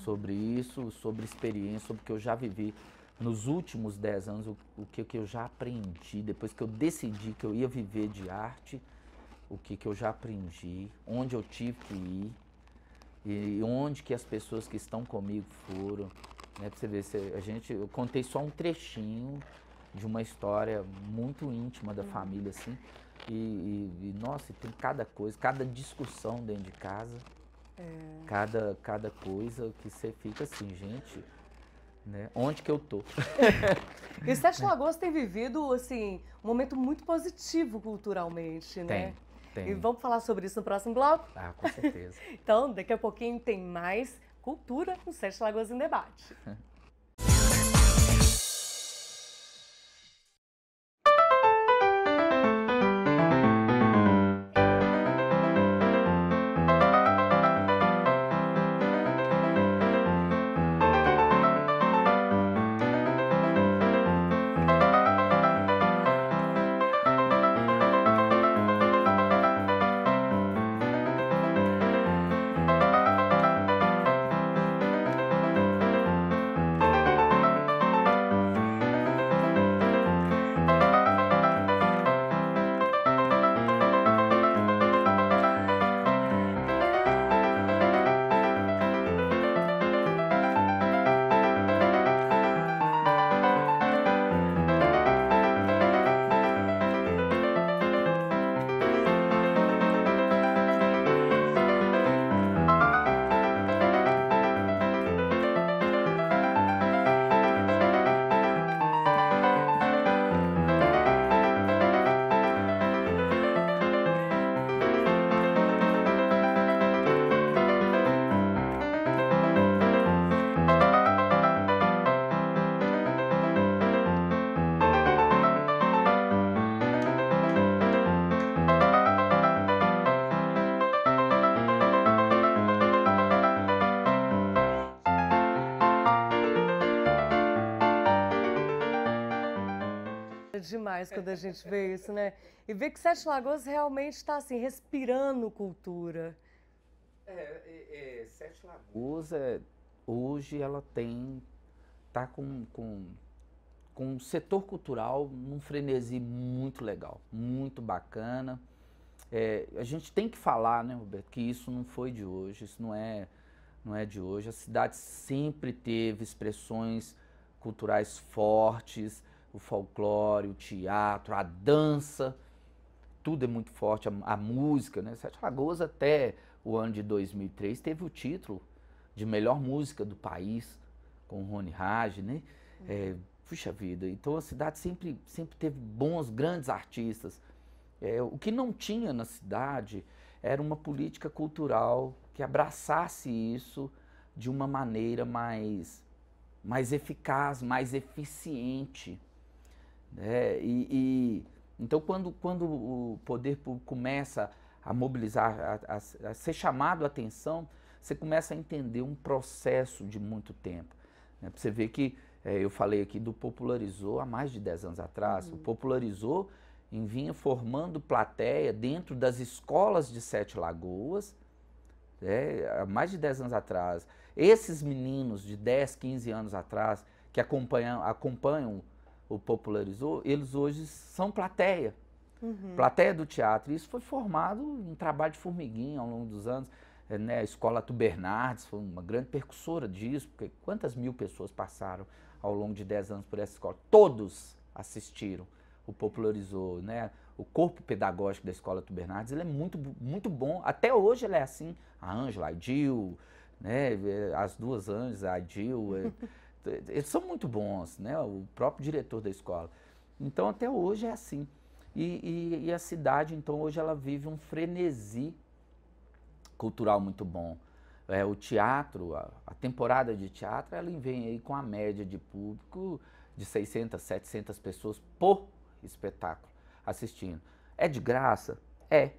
sobre isso, sobre experiência, sobre o que eu já vivi nos últimos 10 anos, o que eu já aprendi, depois que eu decidi que eu ia viver de arte, o que eu já aprendi, onde eu tive que ir e onde que as pessoas que estão comigo foram. Né, pra você ver, eu contei só um trechinho de uma história muito íntima da família, assim, nossa, tem cada coisa, cada discussão dentro de casa, cada coisa que você fica assim, gente, né, onde que eu tô? E Sete Lagoas tem vivido, assim, um momento muito positivo culturalmente, né? Tem. E vamos falar sobre isso no próximo bloco? Com certeza. Então, daqui a pouquinho tem mais cultura no Sete Lagoas em Debate. Demais quando a gente vê isso, né? E ver que Sete Lagoas realmente está assim, respirando cultura. Sete Lagoas, hoje ela tá com um setor cultural num frenesi muito legal, muito bacana. a gente tem que falar, né, Roberto, que isso não foi de hoje, isso não é de hoje. A cidade sempre teve expressões culturais fortes, o folclore, o teatro, a dança, tudo é muito forte, a música, né? Sete Lagoas até o ano de 2003 teve o título de melhor música do país, com o Rony Raj, né? Puxa vida, então a cidade sempre teve bons, grandes artistas. O que não tinha na cidade era uma política cultural que abraçasse isso de uma maneira mais eficaz, mais eficiente, né? Então, quando o poder público começa a mobilizar, a ser chamado a atenção, você começa a entender um processo de muito tempo, né? Você vê que, eu falei aqui do Popularizou há mais de 10 anos atrás, o Popularizou vinha formando plateia dentro das escolas de Sete Lagoas, há mais de 10 anos atrás. Esses meninos de 10, 15 anos atrás, que acompanham o Popularizou, eles hoje são plateia, plateia do teatro. E isso foi formado em trabalho de formiguinha ao longo dos anos. A Escola Arthur Bernardes foi uma grande percussora disso, porque quantas mil pessoas passaram ao longo de 10 anos por essa escola? Todos assistiram o Popularizou, né? O corpo pedagógico da Escola Arthur Bernardes, ele é muito, muito bom. Até hoje ele é assim. A Ângela, a Idil, né? As duas Ângelas, a Idil, eles são muito bons, né? O próprio diretor da escola. Então até hoje é assim. E a cidade, então, hoje ela vive um frenesi cultural muito bom. O teatro, a temporada de teatro, ela vem aí com a média de público de 600, 700 pessoas por espetáculo assistindo. É de graça? É.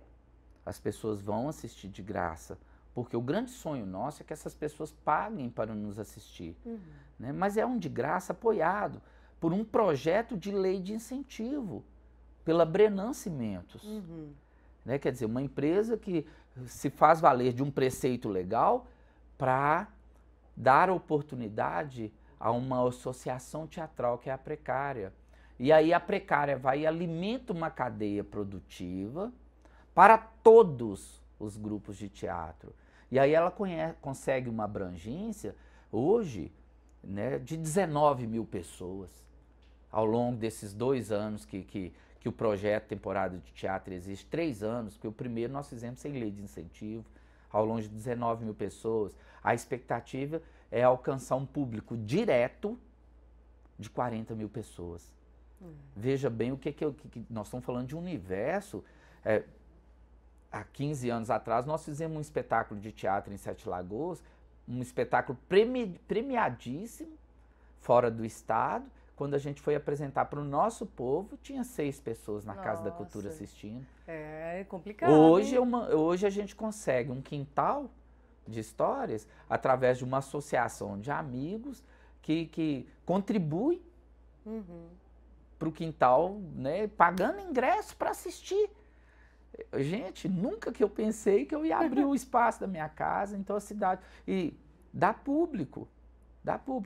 As pessoas vão assistir de graça, porque o grande sonho nosso é que essas pessoas paguem para nos assistir, né? Mas é um de graça apoiado por um projeto de lei de incentivo, pela Brenan Cimentos, né? Quer dizer, uma empresa que se faz valer de um preceito legal para dar oportunidade a uma associação teatral que é a Precária. E aí a Precária vai e alimenta uma cadeia produtiva para todos os grupos de teatro. E aí ela consegue uma abrangência, hoje, né, de 19 mil pessoas, ao longo desses 2 anos que o projeto Temporada de Teatro existe, 3 anos, porque o primeiro nós fizemos sem lei de incentivo, ao longo de 19 mil pessoas. A expectativa é alcançar um público direto de 40 mil pessoas. Veja bem o que nós estamos falando de um universo. Há 15 anos atrás nós fizemos um espetáculo de teatro em Sete Lagoas, um espetáculo premiadíssimo, fora do estado. Quando a gente foi apresentar para o nosso povo, tinha 6 pessoas na Casa da Cultura assistindo. É complicado. Hoje a gente consegue um quintal de histórias através de uma associação de amigos que contribui para o quintal, né, pagando ingresso para assistir. Gente, nunca que eu pensei que eu ia abrir o espaço da minha casa, então a cidade... E dá público.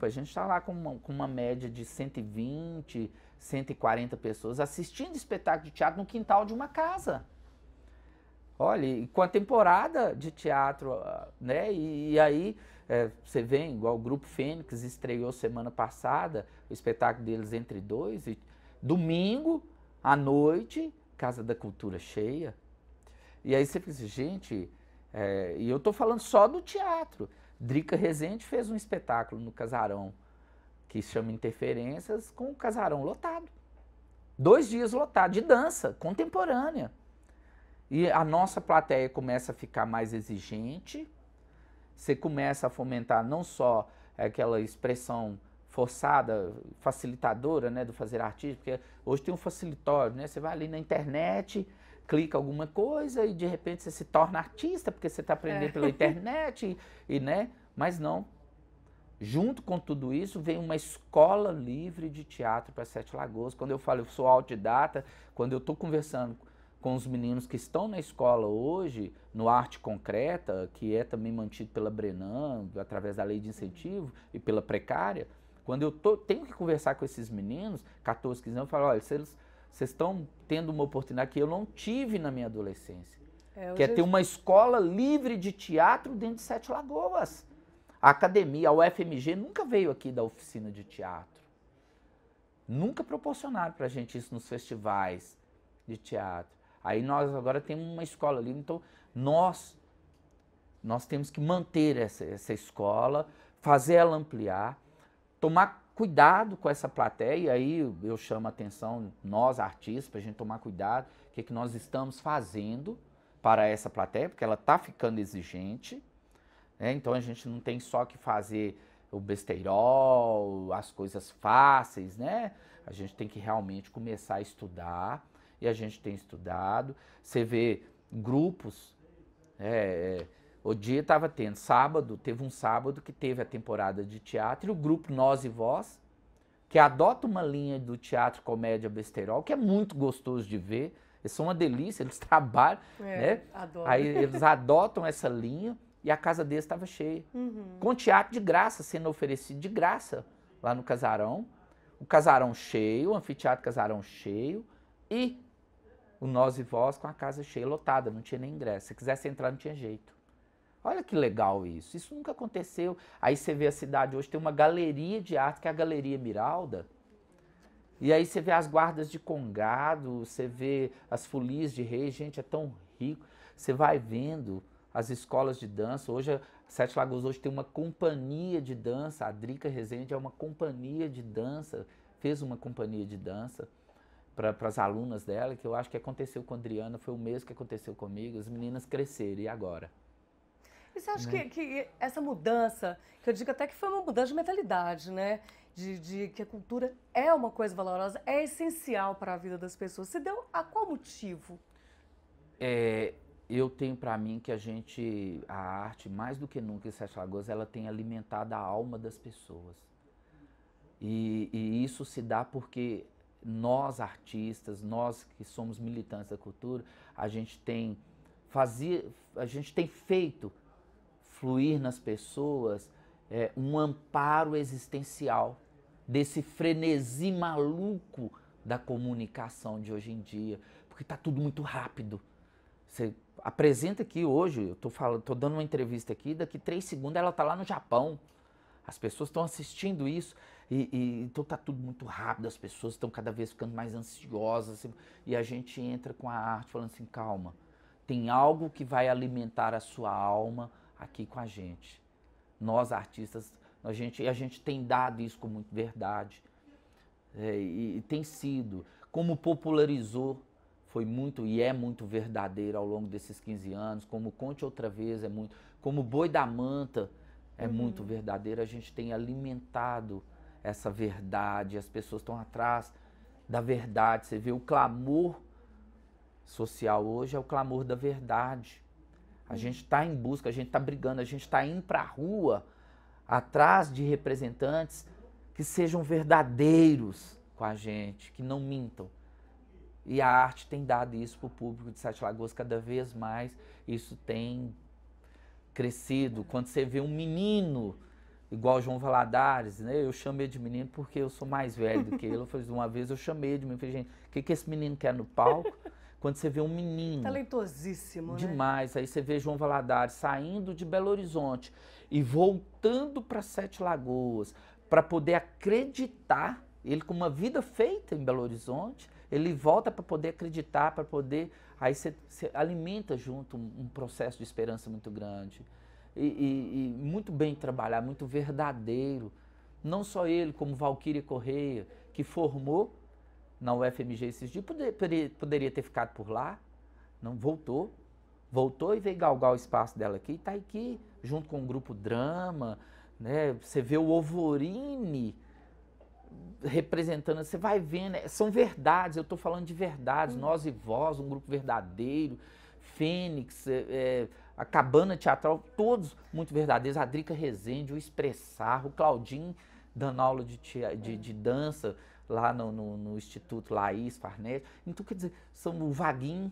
A gente está lá com uma média de 120, 140 pessoas assistindo espetáculo de teatro no quintal de uma casa. Olha, e com a temporada de teatro, né? E aí você vê, igual o Grupo Fênix estreou semana passada, o espetáculo deles Entre Dois, e domingo à noite, Casa da Cultura cheia. E aí você pensa, gente, e eu estou falando só do teatro. Drica Rezende fez um espetáculo no Casarão, que se chama Interferências, com o Casarão lotado. 2 dias lotado, de dança contemporânea. E a nossa plateia começa a ficar mais exigente, você começa a fomentar não só aquela expressão forçada, facilitadora, né, do fazer artístico, porque hoje tem um facilitório, né, você vai ali na internet, clica alguma coisa e de repente você se torna artista, porque você está aprendendo pela internet, né, mas não. Junto com tudo isso vem uma escola livre de teatro para Sete Lagoas. Quando eu falo, eu sou autodidata, quando eu estou conversando com os meninos que estão na escola hoje, no Arte Concreta, que é também mantido pela Brenan, através da lei de incentivo, e pela Precária, quando eu tenho que conversar com esses meninos, 14, 15 anos, eu falo, olha, se Vocês estão tendo uma oportunidade que eu não tive na minha adolescência. Que é hoje ter uma escola livre de teatro dentro de Sete Lagoas. A academia, a UFMG, nunca veio aqui da oficina de teatro. Nunca proporcionaram pra gente isso nos festivais de teatro. Aí nós agora temos uma escola livre, então nós temos que manter essa escola, fazer ela ampliar, tomar cuidado com essa plateia, e aí eu chamo a atenção, nós artistas, para a gente tomar cuidado, o que nós estamos fazendo para essa plateia, porque ela está ficando exigente, né? Então a gente não tem só que fazer o besteirol, as coisas fáceis, né? A gente tem que realmente começar a estudar, e a gente tem estudado. Você vê grupos, o dia estava tendo sábado, teve um sábado que teve a temporada de teatro, e o grupo Nós e Vós, que adota uma linha do teatro comédia besteirol, que é muito gostoso de ver, eles são uma delícia, eles trabalham, né? Adoro. Aí eles adotam essa linha e a casa deles estava cheia. Com teatro de graça, sendo oferecido de graça lá no Casarão. O Casarão cheio, o anfiteatro Casarão cheio e o Nós e Vós com a casa cheia, lotada, não tinha nem ingresso. Se quisesse entrar, não tinha jeito. Olha que legal isso. Isso nunca aconteceu. Aí você vê a cidade hoje, tem uma galeria de arte, que é a Galeria Miralda. E aí você vê as guardas de Congado, você vê as folias de reis, gente, é tão rico. Você vai vendo as escolas de dança. Hoje, Sete Lagoas hoje tem uma companhia de dança. A Drica Rezende é uma companhia de dança, fez uma companhia de dança para as alunas dela, que eu acho que aconteceu com a Adriana, foi o mesmo que aconteceu comigo, as meninas cresceram, e agora? E você acha que essa mudança, que eu digo até que foi uma mudança de mentalidade, né? De que a cultura é uma coisa valorosa, é essencial para a vida das pessoas. Você deu a qual motivo? Eu tenho para mim que a arte, mais do que nunca em Sete Lagoas, ela tem alimentado a alma das pessoas. E isso se dá porque nós artistas, nós que somos militantes da cultura, a gente tem feito fluir nas pessoas um amparo existencial desse frenesi maluco da comunicação de hoje em dia, porque está tudo muito rápido. Você apresenta aqui hoje, eu tô dando uma entrevista aqui, daqui 3 segundos ela está lá no Japão. As pessoas estão assistindo isso então está tudo muito rápido, as pessoas estão cada vez ficando mais ansiosas, assim, e a gente entra com a arte falando assim, calma, tem algo que vai alimentar a sua alma aqui com a gente. Nós artistas, a gente tem dado isso com muita verdade, e tem sido, como popularizou, foi muito e é muito verdadeiro ao longo desses 15 anos, como Conte Outra Vez é muito, como Boi da Manta é muito verdadeiro, a gente tem alimentado essa verdade, as pessoas estão atrás da verdade, você vê o clamor social hoje é o clamor da verdade. A gente está em busca, a gente está brigando, a gente está indo para a rua atrás de representantes que sejam verdadeiros com a gente, que não mintam. E a arte tem dado isso para o público de Sete Lagoas cada vez mais. Isso tem crescido. Quando você vê um menino igual João Valadares, né? Eu chamei de menino porque eu sou mais velho do que ele. Uma vez eu chamei de menino, falei, gente, o que esse menino quer no palco? Quando você vê um menino... Talentosíssimo, demais. Né? Aí você vê João Valadares saindo de Belo Horizonte e voltando para Sete Lagoas para poder acreditar, ele com uma vida feita em Belo Horizonte, ele volta para poder acreditar, para poder... Aí você alimenta junto um processo de esperança muito grande. E muito bem trabalhado, muito verdadeiro. Não só ele, como Valquíria Correia, que formou na UFMG esses dias, poderia ter ficado por lá, não, voltou e veio galgar o espaço dela aqui, está aqui, junto com o grupo Drama, né? Você vê o Ovorini representando, você vai vendo, são verdades, eu estou falando de verdades, Nós e Vós, um grupo verdadeiro, Fênix, a Cabana Teatral, todos muito verdadeiros, a Drica Rezende, o Expressar, o Claudinho dando aula de dança lá no Instituto Laís Farnese. Então, quer dizer, são o Vaguinho,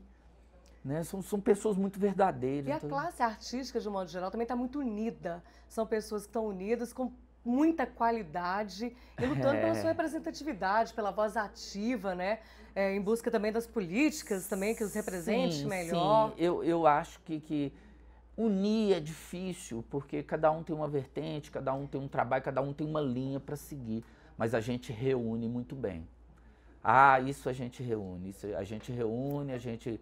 né? São pessoas muito verdadeiras. E a classe artística, de um modo geral, também está muito unida. São pessoas que estão unidas com muita qualidade e lutando pela sua representatividade, pela voz ativa, né? Em busca também das políticas também que os represente melhor. Sim, eu acho que unir é difícil, porque cada um tem uma vertente, cada um tem um trabalho, cada um tem uma linha para seguir, mas a gente reúne muito bem. Ah, isso a gente reúne, a gente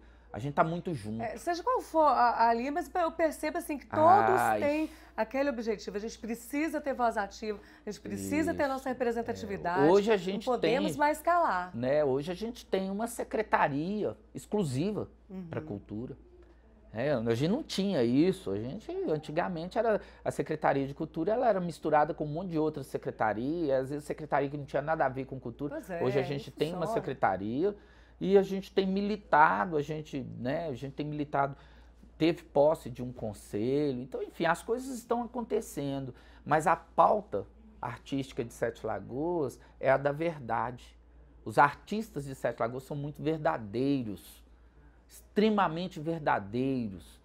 tá muito junto. Seja qual for a linha, mas eu percebo assim que todos têm aquele objetivo. A gente precisa ter voz ativa, a gente precisa ter nossa representatividade. Hoje a gente não podemos mais calar. Né, hoje a gente tem uma secretaria exclusiva para cultura. A gente não tinha isso. Antigamente era a Secretaria de Cultura, ela era misturada com um monte de outras secretarias, às vezes secretaria que não tinha nada a ver com cultura. Hoje a gente tem uma secretaria e a gente tem militado, a gente tem militado, teve posse de um conselho. Então, enfim, as coisas estão acontecendo, mas a pauta artística de Sete Lagoas é a da verdade. Os artistas de Sete Lagoas são muito verdadeiros, extremamente verdadeiros,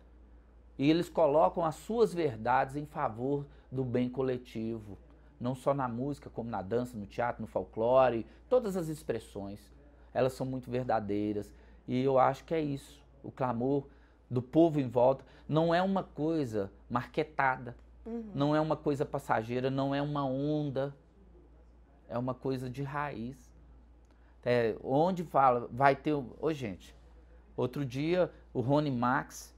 e eles colocam as suas verdades em favor do bem coletivo, não só na música, como na dança, no teatro, no folclore, todas as expressões, elas são muito verdadeiras, e eu acho que é isso, o clamor do povo em volta não é uma coisa marketada, não é uma coisa passageira, não é uma onda, é uma coisa de raiz. Onde fala, vai ter... gente, outro dia, o Rony Max,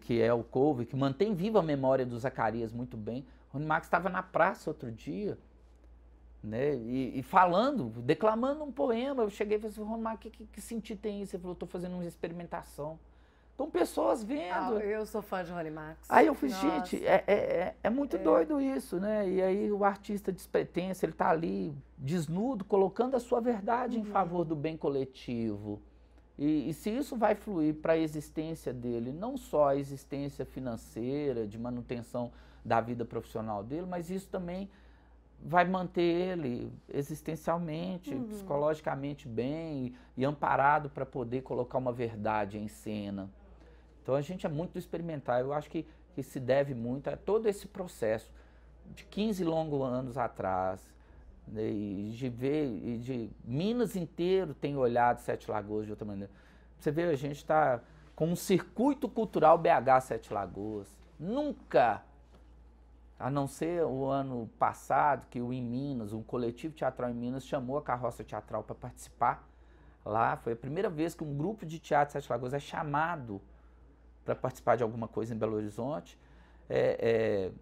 que é o cover, que mantém viva a memória do Zacarias muito bem. O Rony Max estava na praça outro dia, né, e falando, declamando um poema. Eu cheguei e falei assim, Rony Max, que sentido tem isso? Ele falou, estou fazendo uma experimentação. Então, pessoas vendo. Eu sou fã de Rony Max. Aí eu falei, gente, é muito doido isso, né? E aí o artista despretense, ele está ali, desnudo, colocando a sua verdade em favor do bem coletivo. E se isso vai fluir para a existência dele, não só a existência financeira, de manutenção da vida profissional dele, mas isso também vai manter ele existencialmente, psicologicamente bem e amparado para poder colocar uma verdade em cena. Então a gente é muito experimental. Eu acho que se deve muito a todo esse processo de 15 longos anos atrás, e de ver, e de Minas inteiro tem olhado Sete Lagoas de outra maneira. Você vê, a gente está com um circuito cultural BH Sete Lagoas. Nunca, a não ser o ano passado, que o Em Minas, um coletivo teatral em Minas, chamou a Carroça Teatral para participar lá. Foi a primeira vez que um grupo de teatro Sete Lagoas é chamado para participar de alguma coisa em Belo Horizonte.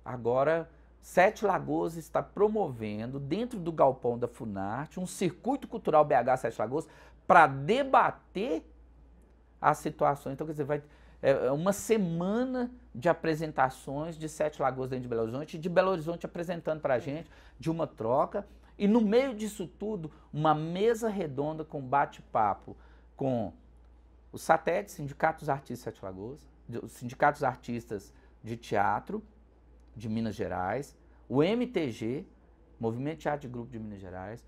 Agora, Sete Lagoas está promovendo, dentro do galpão da Funarte, um circuito cultural BH Sete Lagoas para debater as situações. Então, quer dizer, é uma semana de apresentações de Sete Lagoas dentro de Belo Horizonte, e de Belo Horizonte apresentando para a gente, de uma troca, e no meio disso tudo, uma mesa redonda com bate-papo com o SATED, Sindicato dos Artistas de Sete Lagoas, os sindicatos artistas de teatro de Minas Gerais, o MTG, Movimento Teatro de Grupo de Minas Gerais,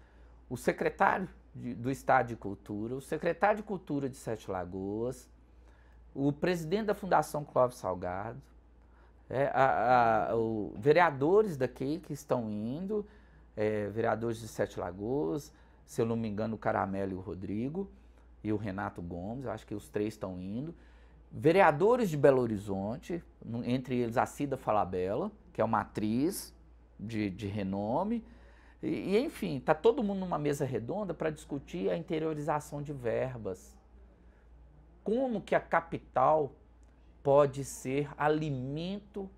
o secretário do Estado de Cultura, o secretário de Cultura de Sete Lagoas, o presidente da Fundação Clóvis Salgado, vereadores daqui que estão indo, vereadores de Sete Lagoas, se eu não me engano, o Caramelo e o Rodrigo, e o Renato Gomes, eu acho que os três estão indo. Vereadores de Belo Horizonte, entre eles a Cida Falabella, que é uma atriz de renome, e enfim, está todo mundo numa mesa redonda para discutir a interiorização de verbas. Como que a capital pode ser alimento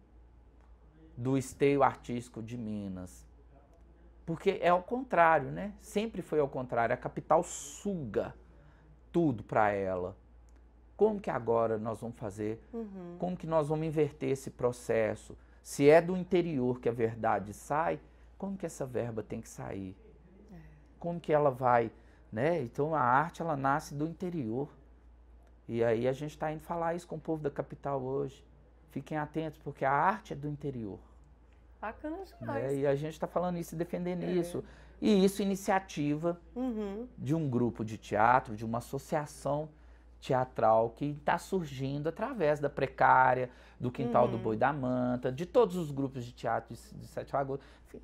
do esteio artístico de Minas? Porque é ao contrário, né? Sempre foi ao contrário, a capital suga tudo para ela. Como que agora nós vamos fazer? Como que nós vamos inverter esse processo? Se é do interior que a verdade sai, como que essa verba tem que sair? Como que ela vai, né? Então a arte, ela nasce do interior. E aí a gente está indo falar isso com o povo da capital hoje. Fiquem atentos, porque a arte é do interior. Bacana demais. E a gente está falando isso e defendendo isso. E isso iniciativa de um grupo de teatro, de uma associação teatral que está surgindo através da Precária, do Quintal do Boi da Manta, de todos os grupos de teatro de Sete Lagoas. Enfim,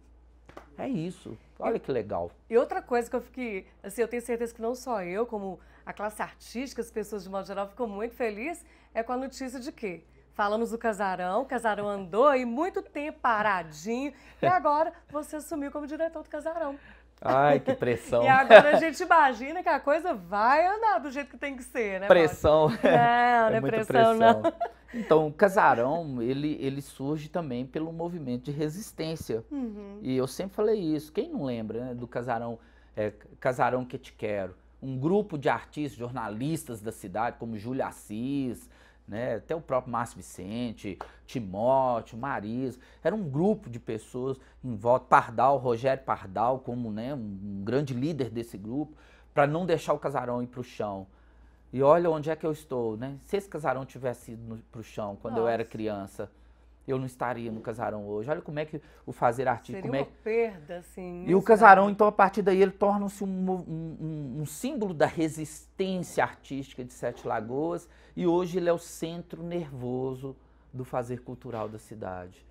É isso. Olha que legal. E outra coisa que eu fiquei, assim, eu tenho certeza que não só eu, como a classe artística, as pessoas de modo geral ficam muito felizes, é com a notícia de que falamos do Casarão, o Casarão andou aí muito tempo paradinho, e agora você assumiu como diretor do Casarão. Ai, que pressão. E agora a gente imagina que a coisa vai andar do jeito que tem que ser, né, Pressão. Não, não é muita pressão, não. Então, o Casarão, ele surge também pelo movimento de resistência. E eu sempre falei isso. Quem não lembra, né, do Casarão, Casarão Que Te Quero? Um grupo de artistas, jornalistas da cidade, como Júlio Assis, né, até o próprio Márcio Vicente, Timóteo, Marisa. Era um grupo de pessoas em volta, Pardal, Rogério Pardal, como, né, um grande líder desse grupo, para não deixar o Casarão ir para o chão. E olha onde é que eu estou, né? Se esse Casarão tivesse ido para o chão quando eu era criança, eu não estaria no Casarão hoje. Olha como é que o fazer artístico... Seria uma perda, assim... E o Casarão, então, a partir daí, ele torna-se um símbolo da resistência artística de Sete Lagoas, e hoje ele é o centro nervoso do fazer cultural da cidade.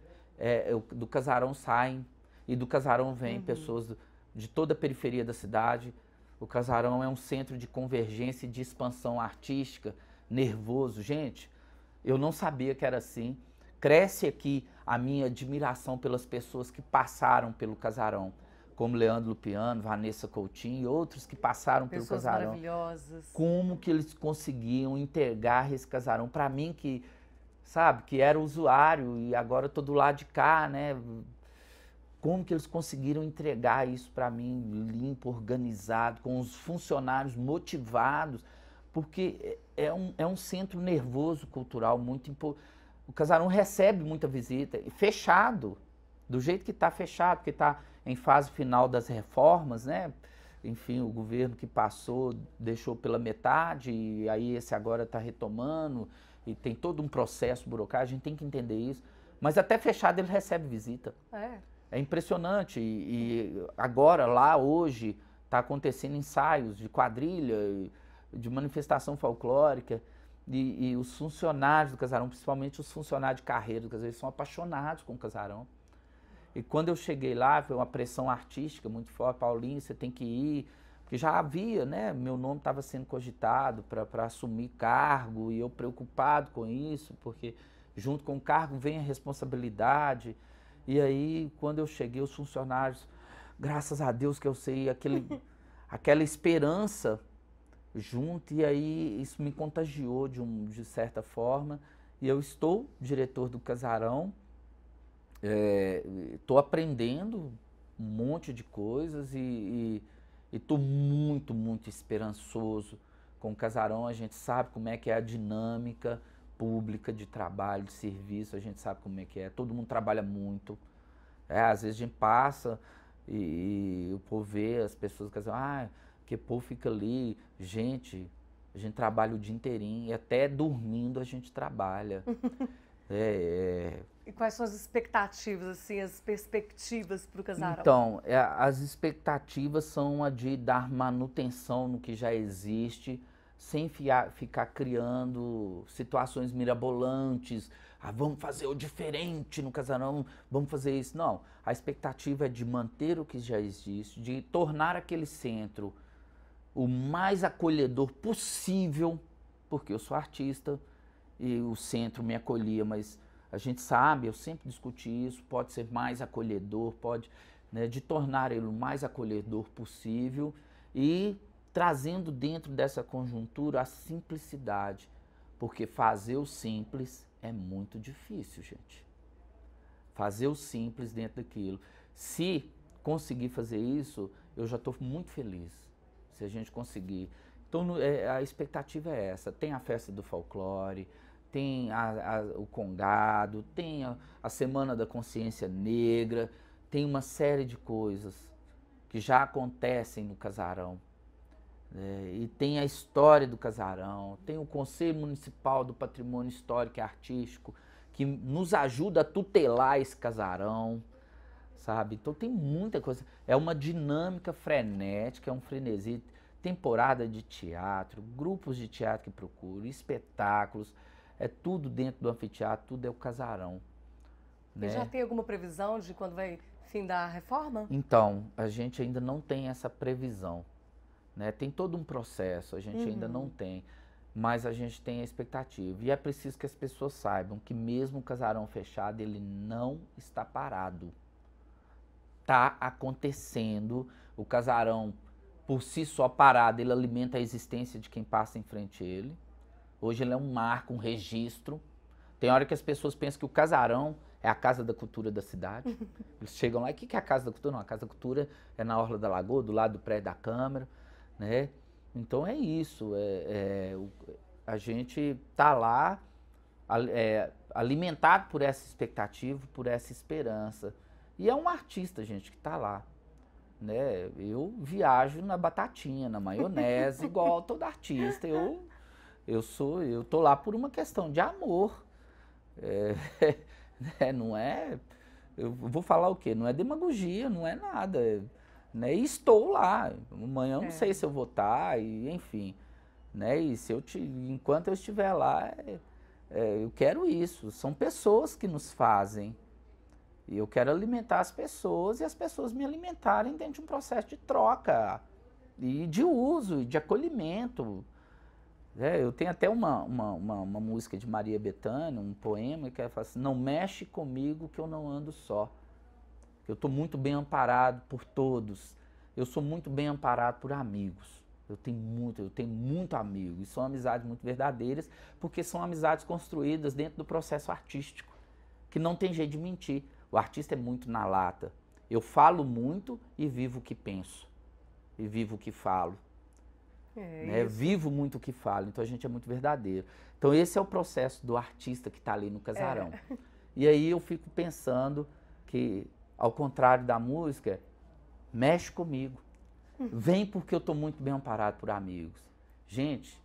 Do Casarão saem, e do Casarão vêm pessoas de toda a periferia da cidade. O Casarão é um centro de convergência e de expansão artística, nervoso. Gente, eu não sabia que era assim. Cresce aqui a minha admiração pelas pessoas que passaram pelo Casarão, como Leandro Lupiano, Vanessa Coutinho e outros que passaram pelo Casarão. Maravilhosas. Como que eles conseguiam entregar esse Casarão para mim que, sabe, que era usuário e agora estou do lado de cá, né? Como que eles conseguiram entregar isso para mim, limpo, organizado, com os funcionários motivados, porque é um centro nervoso cultural muito importante. O Casarão recebe muita visita, fechado, do jeito que está fechado, porque está em fase final das reformas, né? Enfim, o governo que passou deixou pela metade, e aí esse agora está retomando, e tem todo um processo burocrático, a gente tem que entender isso. Mas até fechado ele recebe visita. É impressionante, e agora, lá, hoje, está acontecendo ensaios de quadrilha, de manifestação folclórica, e os funcionários do Casarão, principalmente os funcionários de carreira do Casarão, eles são apaixonados com o Casarão. E quando eu cheguei lá, foi uma pressão artística muito forte, Paulinho, você tem que ir, porque já havia, né, meu nome estava sendo cogitado para assumir cargo, e eu preocupado com isso, porque junto com o cargo vem a responsabilidade. E aí, quando eu cheguei, os funcionários, graças a Deus que eu sei, aquela esperança junto, e aí isso me contagiou de certa forma, e eu estou diretor do Casarão, estou aprendendo um monte de coisas e estou muito, muito esperançoso com o Casarão. A gente sabe como é que é a dinâmica pública de trabalho, de serviço, a gente sabe como é que é, todo mundo trabalha muito, às vezes a gente passa e o povo vê as pessoas que dizem, que o povo fica ali, gente, a gente trabalha o dia inteirinho, e até dormindo a gente trabalha. E quais são as expectativas, assim, as perspectivas para o Casarão? Então, as expectativas são a de dar manutenção no que já existe, sem ficar criando situações mirabolantes, vamos fazer o diferente no Casarão, vamos fazer isso. Não, a expectativa é de manter o que já existe, de tornar aquele centro o mais acolhedor possível, porque eu sou artista e o centro me acolhia, mas a gente sabe, eu sempre discuti isso, pode ser mais acolhedor, pode, né, de tornar ele o mais acolhedor possível e trazendo dentro dessa conjuntura a simplicidade, porque fazer o simples é muito difícil, gente. Fazer o simples dentro daquilo. Se conseguir fazer isso, eu já estou muito feliz, se a gente conseguir. Então, a expectativa é essa. Tem a festa do folclore, tem o Congado, tem a Semana da Consciência Negra, tem uma série de coisas que já acontecem no Casarão. E tem a história do Casarão, tem o Conselho Municipal do Patrimônio Histórico e Artístico, que nos ajuda a tutelar esse Casarão, sabe? Então tem muita coisa, é uma dinâmica frenética, é um frenesi, temporada de teatro, grupos de teatro que procuram, espetáculos, é tudo dentro do anfiteatro, tudo é o Casarão. E já tem alguma previsão de quando vai Fim da reforma? Então, a gente ainda não tem essa previsão, né? Tem todo um processo, a gente ainda não tem, mas a gente tem a expectativa. E é preciso que as pessoas saibam que mesmo o casarão fechado, ele não está parado. Está acontecendo, o casarão por si só parado, ele alimenta a existência de quem passa em frente a ele. Hoje ele é um marco, um registro. Tem hora que as pessoas pensam que o casarão é a Casa da Cultura da cidade. Eles chegam lá, e o que é a Casa da Cultura? Não, a Casa da Cultura é na Orla da Lagoa, do lado do prédio da Câmara, né? Então é isso, a gente está lá alimentado por essa expectativa, por essa esperança. E é um artista, gente, que está lá, né? Eu viajo na batatinha, na maionese, igual todo artista. Eu tô lá por uma questão de amor. Não é, eu vou falar o quê? Não é demagogia, não é nada, né? E estou lá. Amanhã eu não sei se eu vou estar, e enfim, né? E enquanto eu estiver lá, eu quero isso. São pessoas que nos fazem. E eu quero alimentar as pessoas e as pessoas me alimentarem dentro de um processo de troca e de uso e de acolhimento. Eu tenho até uma música de Maria Bethânia, um poema, que ela fala assim: não mexe comigo que eu não ando só. Eu estou muito bem amparado por todos. Eu sou muito bem amparado por amigos. Eu tenho muito amigo. E são amizades muito verdadeiras, porque são amizades construídas dentro do processo artístico, que não tem jeito de mentir. O artista é muito na lata. Eu falo muito e vivo o que penso. E vivo o que falo. Né? Vivo muito o que falo, então a gente é muito verdadeiro. Então esse é o processo do artista que está ali no casarão. E aí eu fico pensando que, ao contrário da música, mexe comigo. Vem porque eu estou muito bem amparado por amigos. Gente,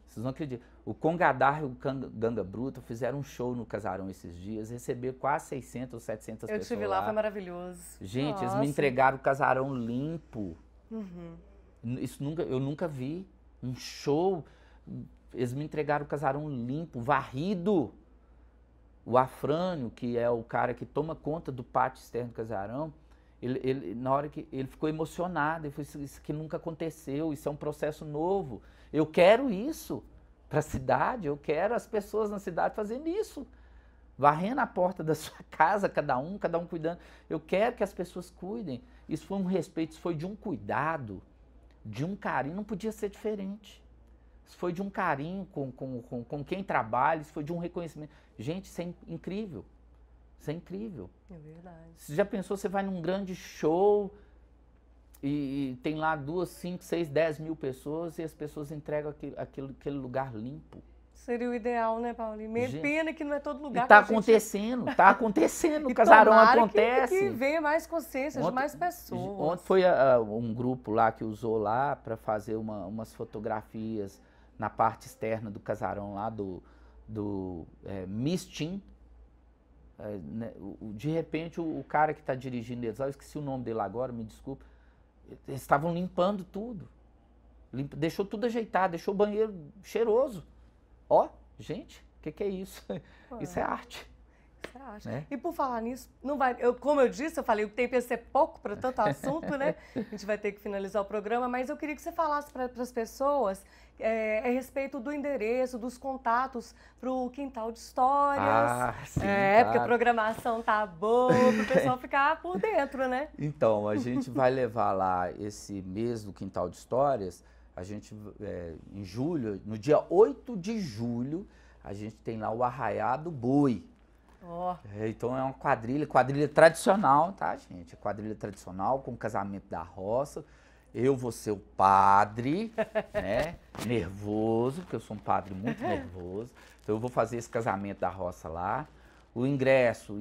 vocês não acreditam. O Congadar e o Ganga Bruta fizeram um show no casarão esses dias, receberam quase 600 ou 700 pessoas. Eu estive lá, foi maravilhoso. Gente, eles me entregaram o casarão limpo. Eu nunca vi um show. Eles me entregaram o casarão limpo, varrido. O Afrânio, que é o cara que toma conta do pátio externo do casarão, na hora que ele ficou emocionado, ele falou: isso que nunca aconteceu, isso é um processo novo. Eu quero isso para a cidade, eu quero as pessoas na cidade fazendo isso. Varrendo a porta da sua casa, cada um cuidando. Eu quero que as pessoas cuidem. Isso foi um respeito, isso foi de um cuidado, de um carinho, não podia ser diferente. Isso foi de um carinho com quem trabalha, isso foi de um reconhecimento. Gente, isso é incrível. Isso é incrível. É verdade. Você já pensou, você vai num grande show e tem lá 2, 5, 6, 10 mil pessoas e as pessoas entregam aquele lugar limpo. Seria o ideal, né, Paulinho? Pena que não é todo lugar. E tá acontecendo, o casarão acontece. Que venha mais consciência de mais pessoas. Ontem foi um grupo lá que usou lá para fazer umas fotografias na parte externa do casarão lá do Mistin. De repente o cara que está dirigindo eles, eu esqueci o nome dele agora, me desculpa, eles estavam limpando tudo. Deixou tudo ajeitado, deixou o banheiro cheiroso. Ó, gente, o que é isso? Isso é arte. Isso é arte. Né? E por falar nisso, não vai, como eu disse, eu falei, o tempo ia ser pouco para tanto assunto, né? A gente vai ter que finalizar o programa, mas eu queria que você falasse para as pessoas a respeito do endereço, dos contatos para o Quintal de Histórias. Sim, porque a programação tá boa, para o pessoal ficar por dentro, né? Então, a gente vai levar lá esse mês do Quintal de Histórias. A gente, em julho, no dia 8 de julho, a gente tem lá o Arraiá do Boi. Então é uma quadrilha tradicional, tá, gente? Quadrilha tradicional com casamento da roça. Eu vou ser o padre, né? Nervoso, porque eu sou um padre muito nervoso. Então eu vou fazer esse casamento da roça lá. O ingresso,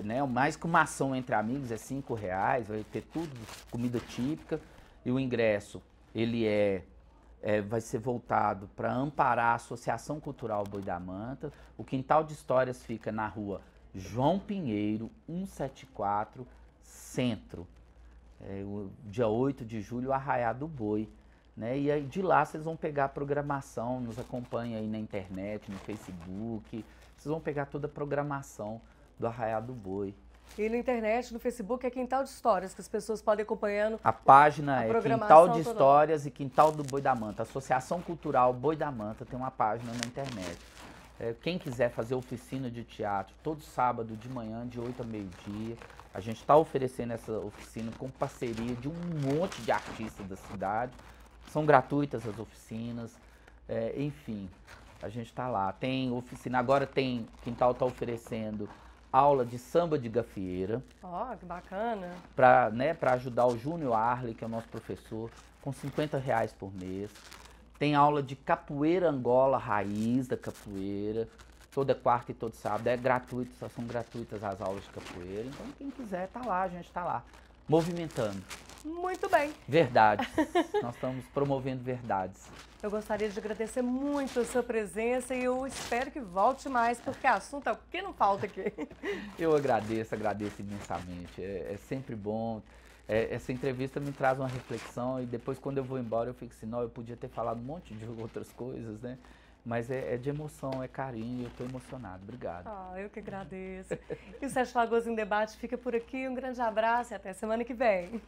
né, mais que uma ação entre amigos, é R$5, vai ter tudo, comida típica. E o ingresso, ele vai ser voltado para amparar a Associação Cultural Boi da Manta. O Quintal de Histórias fica na rua João Pinheiro, 174, Centro. O dia 8 de julho, o Arraiá do Boi. Né? E aí de lá vocês vão pegar a programação, nos acompanhem aí na internet, no Facebook. Vocês vão pegar toda a programação do Arraiá do Boi. E na internet, no Facebook, é Quintal de Histórias, que as pessoas podem acompanhando. A página é programação Quintal de toda. Histórias e Quintal do Boi da Manta. Associação Cultural Boi da Manta tem uma página na internet. Quem quiser fazer oficina de teatro, todo sábado de manhã, de 8 a meio-dia, a gente está oferecendo essa oficina com parceria de um monte de artistas da cidade. São gratuitas as oficinas, enfim, a gente está lá. Tem oficina, agora tem, Quintal está oferecendo aula de samba de gafieira. Ó, que bacana. Para ajudar o Júnior Arley, que é o nosso professor, com R$50 por mês. Tem aula de capoeira Angola, raiz da capoeira, toda quarta e todo sábado. É gratuito, só são gratuitas as aulas de capoeira. Então quem quiser tá lá, a gente tá lá, movimentando. Muito bem. Verdades. Nós estamos promovendo verdades. Eu gostaria de agradecer muito a sua presença e eu espero que volte mais, porque assunto é o que não falta aqui. Eu agradeço imensamente. É sempre bom. Essa entrevista me traz uma reflexão e depois quando eu vou embora eu fico assim, não, eu podia ter falado um monte de outras coisas, né? Mas é de emoção, é carinho, eu estou emocionado. Obrigado. Eu que agradeço. E o Sete Lagoas em Debate fica por aqui. Um grande abraço e até semana que vem.